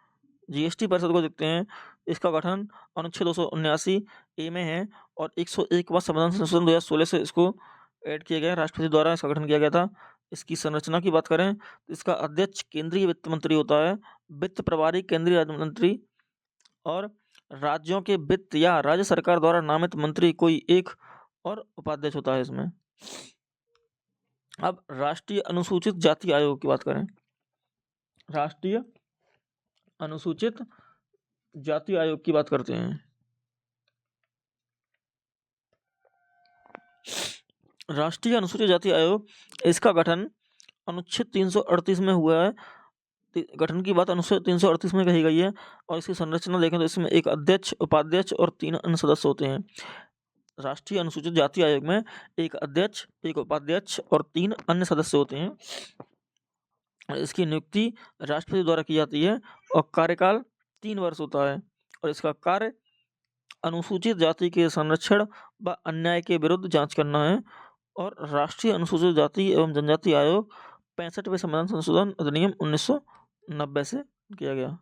जीएसटी परिषद को देखते हैं। इसका गठन अनुच्छेद 279A में है, और 101वां संविधान संशोधन 2016 से इसको ऐड किया गया, राष्ट्रपति द्वारा इसका गठन किया गया था। इसकी संरचना की बात करें तो इसका अध्यक्ष केंद्रीय वित्त मंत्री होता है, वित्त प्रभारी केंद्रीय राज्य मंत्री, और राज्यों के वित्त या राज्य सरकार द्वारा नामित मंत्री कोई एक, और उपाध्यक्ष होता है इसमें। अब राष्ट्रीय अनुसूचित जाति आयोग की बात करें। राष्ट्रीय अनुसूचित जाति आयोग की बात करते हैं। राष्ट्रीय अनुसूचित जाति आयोग, इसका गठन अनुच्छेद 338 में हुआ है। गठन की बात अनुच्छेद 338 में कही गई है, और इसकी संरचना देखें तो इसमें एक अध्यक्ष, उपाध्यक्ष और 3 अन्य सदस्य होते हैं। राष्ट्रीय अनुसूचित जाति आयोग में एक अध्यक्ष, एक उपाध्यक्ष और 3 अन्य सदस्य होते हैं। इसकी नियुक्ति राष्ट्रपति द्वारा की जाती है, और कार्यकाल 3 वर्ष होता है। और इसका कार्य अनुसूचित जाति के संरक्षण व अन्याय के विरुद्ध जांच करना है। और राष्ट्रीय अनुसूचित जाति एवं जनजाति आयोग 65वें संविधान संशोधन अधिनियम 1990 से किया गया।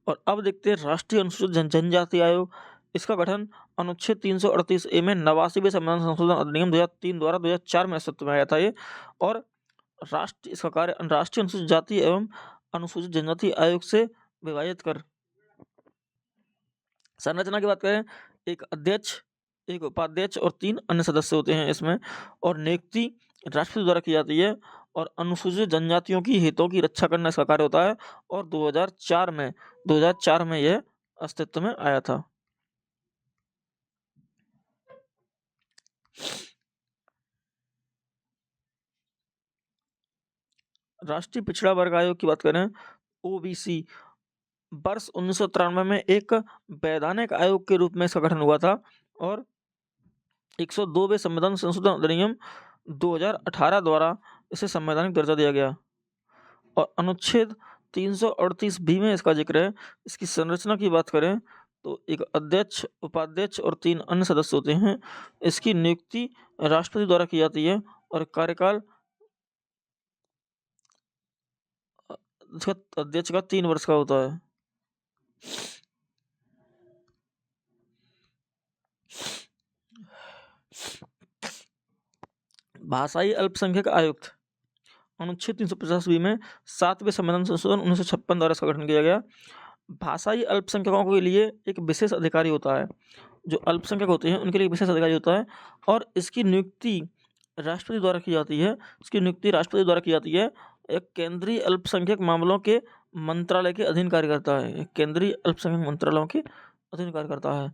और अब देखते हैं राष्ट्रीय अनुसूचित जनजाति आयोग। इसका गठन अनुच्छेद 338A में 89वें संविधान संशोधन अधिनियम 2003 द्वारा 2004 में अस्तित्व में आया था ये। और इसका कार्य राष्ट्रीय अनुसूचित जाति एवं अनुसूचित जनजाति आयोग से विभाजित कर। संरचना की बात करें, एक अध्यक्ष, एक उपाध्यक्ष और 3 अन्य सदस्य होते हैं इसमें। और नियुक्ति राष्ट्रपति द्वारा की जाती है, और अनुसूचित जनजातियों की हितों की रक्षा करना इसका कार्य होता है। और 2004 में यह अस्तित्व में आया था। राष्ट्रीय पिछड़ा वर्ग आयोग की बात करें, ओबीसी, वर्ष 1993 में एक वैधानिक आयोग के रूप में इसका गठन हुआ था और 102वें संविधान संशोधन अधिनियम 2018 द्वारा इसे संवैधानिक दर्जा दिया गया और अनुच्छेद 338 बी में इसका जिक्र है। इसकी संरचना की बात करें तो एक अध्यक्ष, उपाध्यक्ष और 3 अन्य सदस्य होते हैं। इसकी नियुक्ति राष्ट्रपति द्वारा की जाती है और कार्यकाल अध्यक्ष का 3 वर्ष का होता है। भाषाई अल्पसंख्यक आयुक्त, अनुच्छेद 350 में 7वें संविधान संशोधन 1956 द्वारा इसका गठन किया गया। भाषाई अल्पसंख्यकों के लिए एक विशेष अधिकारी होता है, जो अल्पसंख्यक होते हैं उनके लिए विशेष अधिकारी होता है और इसकी नियुक्ति राष्ट्रपति द्वारा की जाती है। इसकी नियुक्ति राष्ट्रपति द्वारा की जाती है। एक केंद्रीय अल्पसंख्यक मामलों के मंत्रालय के अधीन कार्य करता है। एक केंद्रीय अल्पसंख्यक मंत्रालयों के अधीन कार्य करता है।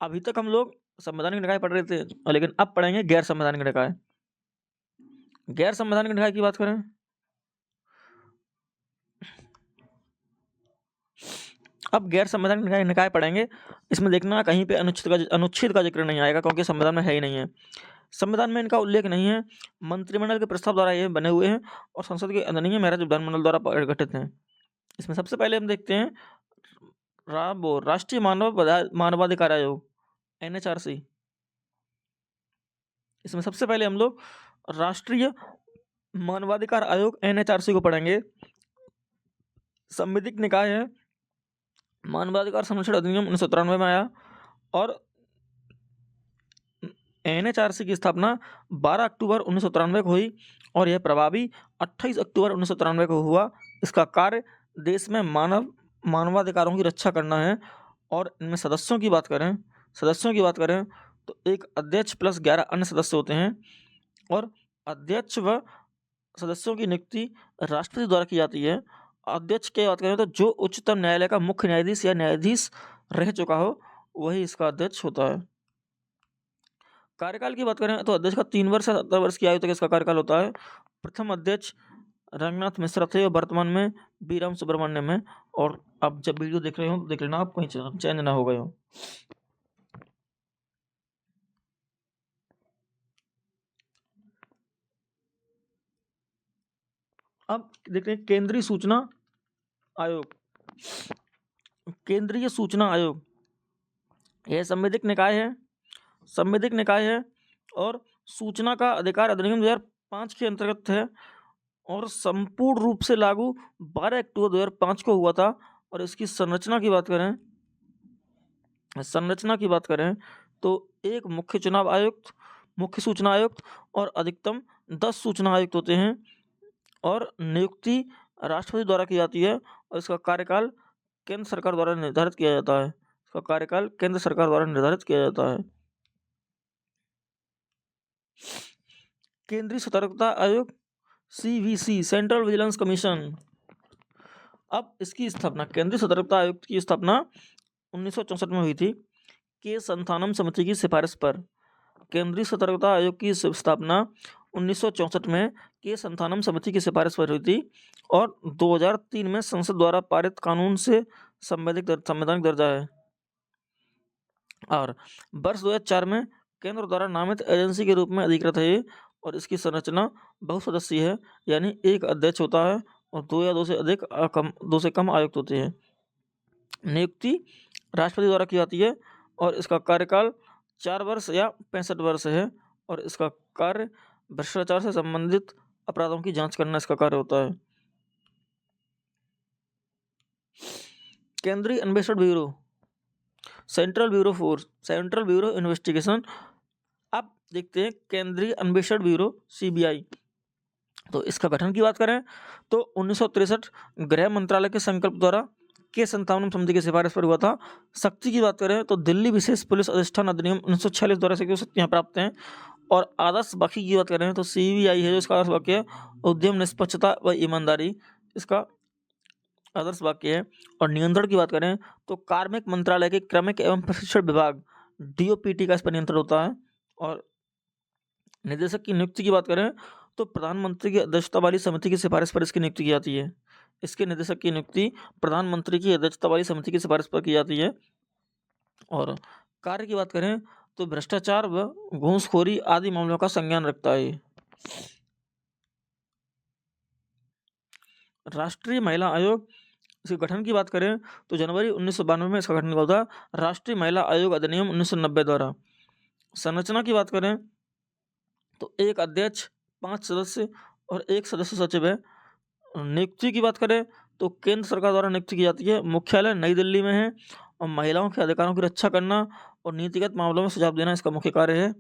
अभी तक हम लोग संवैधानिक निकाय पढ़ रहे थे, लेकिन अब पढ़ेंगे गैर संवैधानिक निकाय। गैर संवैधानिक निकाय की बात करें, अब गैर संवैधानिक निकाय पढ़ेंगे। इसमें देखना कहीं पे अनुच्छेद का जिक्र नहीं आएगा, क्योंकि संविधान में है ही नहीं है। संविधान में इनका उल्लेख नहीं है। मंत्रिमंडल के प्रस्ताव द्वारा ये बने हुए हैं और संसद के अधिनियम राज्य विधानमंडल द्वारा गठित हैं। इसमें सबसे पहले हम देखते हैं राष्ट्रीय मानवाधिकार आयोग, NHRC। इसमें सबसे पहले हम लोग राष्ट्रीय मानवाधिकार आयोग NHRC को पढ़ेंगे। संवैधानिक निकाय है। मानवाधिकार संरक्षण अधिनियम 1993 में आया और NHRC की स्थापना 12 अक्टूबर 1993 को हुई और यह प्रभावी 28 अक्टूबर 1993 को हुआ। इसका कार्य देश में मानवाधिकारों की रक्षा करना है और इनमें सदस्यों की बात करें तो एक अध्यक्ष प्लस 11 अन्य सदस्य होते हैं और अध्यक्ष व सदस्यों की नियुक्ति राष्ट्रपति द्वारा की जाती है। अध्यक्ष की बात करें तो जो उच्चतम न्यायालय का मुख्य न्यायाधीश या न्यायाधीश रह चुका हो वही इसका अध्यक्ष होता है। कार्यकाल की बात करें तो अध्यक्ष का 3 वर्ष से 70 वर्ष की आयु तक इसका कार्यकाल होता है। प्रथम अध्यक्ष रंगनाथ मिश्रा थे, वर्तमान में बी.राम सुब्रमण्यम है। और अब जब वीडियो देख रहे हो तो देख लेना आप कहीं चेंज ना हो गए हो। अब देखते हैं केंद्रीय सूचना आयोग। केंद्रीय सूचना आयोग यह संवैधानिक निकाय है और सूचना का अधिकार अधिनियम 2005 के अंतर्गत है और संपूर्ण रूप से लागू 12 अक्टूबर 2005 को हुआ था। और इसकी संरचना की बात करें तो एक मुख्य सूचना आयुक्त और अधिकतम 10 सूचना आयुक्त होते हैं और नियुक्ति राष्ट्रपति द्वारा की जाती है और इसका कार्यकाल केंद्र सरकार द्वारा निर्धारित किया जाता है। केंद्रीय सतर्कता आयोग, CVC, सेंट्रल विजिलेंस कमीशन। अब इसकी स्थापना, केंद्रीय सतर्कता आयोग की स्थापना 1964 में हुई थी। के संथानम समिति की सिफारिश पर केंद्रीय सतर्कता आयोग की स्थापना 1964 में के संथानम समिति की सिफारिश पर हुई थी और 2003 में संसद द्वारा पारित कानून से संवैधानिक दर्जा है। और वर्ष 2004 में केंद्र द्वारा नामित एजेंसी के रूप में अधिकृत है और इसकी संरचना बहुसदस्यीय है, यानी एक अध्यक्ष होता है और 2 या 2 से कम आयुक्त होते हैं। नियुक्ति राष्ट्रपति द्वारा की जाती है और इसका कार्यकाल 4 वर्ष या 65 वर्ष है और इसका कार्य भ्रष्टाचार से संबंधित अपराधों की जांच करना इसका कार्य होता है। केंद्रीय अन्वेषण ब्यूरो, सेंट्रल ब्यूरो इन्वेस्टिगेशन। अब देखते हैं केंद्रीय अन्वेषण ब्यूरो, CBI। तो इसका गठन की बात करें तो 1963 गृह मंत्रालय के संकल्प द्वारा के संथानम समिति की सिफारिश पर हुआ था। शक्ति की बात करें तो दिल्ली विशेष पुलिस अधिष्ठान अधिनियम 1946 द्वारा से शक्तियां प्राप्त हैं। और आदर्श बाकी की बात करें तो CBI है जो इसका आदर्श वाक्य है, उद्यम, निष्पक्षता व ईमानदारी इसका आदर्श वाक्य है। और नियंत्रण की बात करें तो कार्मिक मंत्रालय के क्रमिक एवं प्रशिक्षण विभाग DOPT का इस पर नियंत्रण होता है। और निदेशक की नियुक्ति की बात करें तो प्रधानमंत्री की अध्यक्षता वाली समिति की सिफारिश पर इसकी नियुक्ति की जाती है। इसके निदेशक की नियुक्ति प्रधानमंत्री की अध्यक्षता वाली समिति की सिफारिश पर की जाती है। और कार्य की बात करें तो भ्रष्टाचार व घूसखोरी आदि मामलों का संज्ञान रखता है ये। राष्ट्रीय महिला आयोग, इसके गठन की बात करें तो जनवरी 1992 में इसका गठन हुआ था, राष्ट्रीय महिला आयोग अधिनियम 1990 द्वारा। संरचना की बात करें तो एक अध्यक्ष, 5 सदस्य और एक सदस्य सचिव है। नियुक्ति की बात करें तो केंद्र सरकार द्वारा नियुक्ति की जाती है। मुख्यालय नई दिल्ली में है और महिलाओं के अधिकारों की रक्षा करना और नीतिगत मामलों में सुझाव देना इसका मुख्य कार्य है।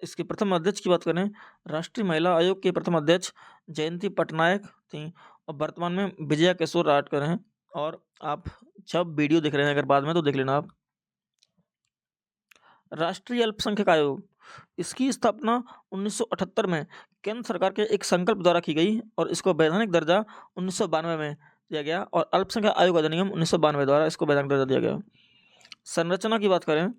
इसके प्रथम अध्यक्ष की बात करें, राष्ट्रीय महिला आयोग के प्रथम अध्यक्ष जयंती पटनायक थी और वर्तमान में विजया किशोर राटकर हैं। और आप जब वीडियो देख रहे हैं अगर बाद में तो देख लेना आप। राष्ट्रीय अल्पसंख्यक आयोग, इसकी स्थापना 1978 में केंद्र सरकार के एक संकल्प द्वारा की गई और इसको वैधानिक दर्जा 1992 में दिया गया और अल्पसंख्यक आयोग अधिनियम 1992 द्वारा इसको वैधानिक दर्जा दिया गया। संरचना की बात करें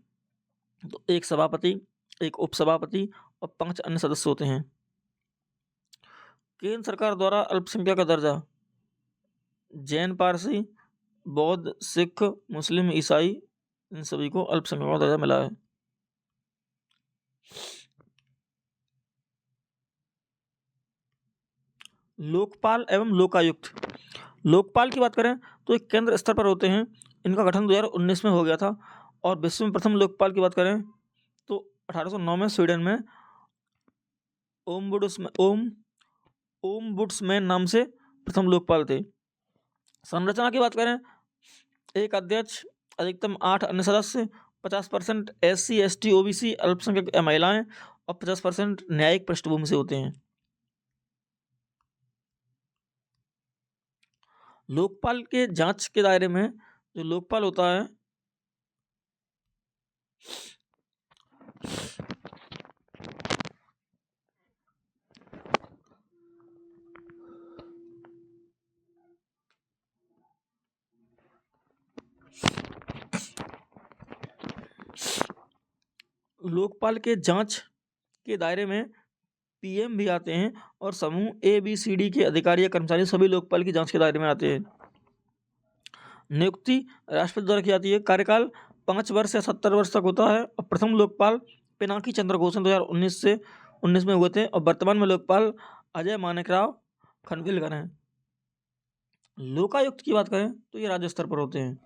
तो एक सभापति, एक उपसभापति और 5 अन्य सदस्य होते हैं। केंद्र सरकार द्वारा अल्पसंख्यक का दर्जा जैन, पारसी, बौद्ध, सिख, मुस्लिम, ईसाई, इन सभी को अल्पसंख्यक का दर्जा मिला है। लोकपाल एवं लोकायुक्त, लोकपाल की बात करें तो एक केंद्र स्तर पर होते हैं। इनका गठन 2019 में हो गया था और विश्व में प्रथम लोकपाल की बात करें तो 1809 में स्वीडन में ओम्बुड्समैन नाम से प्रथम लोकपाल थे। संरचना की बात करें, एक अध्यक्ष, अधिकतम 8 अन्य सदस्य, 50% SC, ST, OBC अल्पसंख्यक महिलाएं और 50% न्यायिक पृष्ठभूमि से होते हैं। लोकपाल के जांच के दायरे में जो लोकपाल होता है लोकपाल के जांच के दायरे में PM भी आते हैं और समूह ABCD के अधिकारी या कर्मचारी सभी लोकपाल की जांच के दायरे में आते हैं। नियुक्ति राष्ट्रपति द्वारा की जाती है। कार्यकाल 5 वर्ष या 70 वर्ष तक होता है और प्रथम लोकपाल पिनाकी चंद्र घोषण 2019 में हुए थे और वर्तमान में लोकपाल अजय मानेकराव खनविलकर हैं। लोकायुक्त की बात करें तो ये राज्य स्तर पर होते हैं।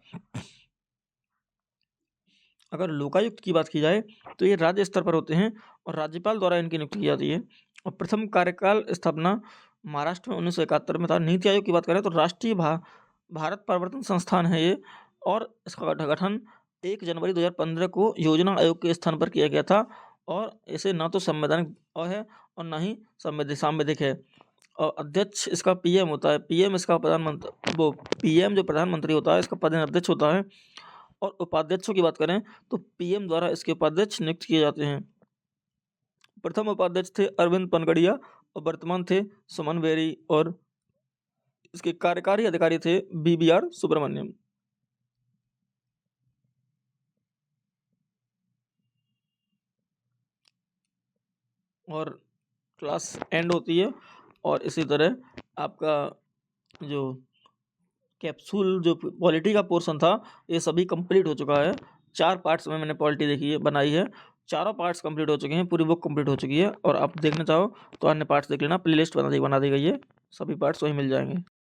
अगर लोकायुक्त की बात की जाए तो ये राज्य स्तर पर होते हैं और राज्यपाल द्वारा इनकी नियुक्ति की जाती है और प्रथम कार्यकाल स्थापना महाराष्ट्र में 1971 में था। नीति आयोग की बात करें तो राष्ट्रीय भारत परिवर्तन संस्थान है ये और इसका गठन 1 जनवरी 2015 को योजना आयोग के स्थान पर किया गया था और इसे न तो संवैधानिक है और न ही सांविधिक है। और अध्यक्ष इसका PM होता है। PM इसका PM जो प्रधानमंत्री होता है इसका पद अध्यक्ष होता है। और उपाध्यक्षों की बात करें तो PM द्वारा इसके उपाध्यक्ष नियुक्त किए जाते हैं। प्रथम उपाध्यक्ष थे अरविंद पनगड़िया और वर्तमान थे सुमन बेरी और इसके कार्यकारी अधिकारी थे BBR सुब्रमण्यम। और क्लास एंड होती है और इसी तरह आपका जो कैप्सूल जो पॉलिटी का पोर्शन था ये सभी कंप्लीट हो चुका है। 4 पार्ट्स में मैंने पॉलिटी देखी है, बनाई है। चारों पार्ट्स कंप्लीट हो चुके हैं, पूरी बुक कंप्लीट हो चुकी है और आप देखना चाहो तो अन्य पार्ट्स देख लेना। प्लेलिस्ट बना दी गई है, सभी पार्ट्स वहीं मिल जाएंगे।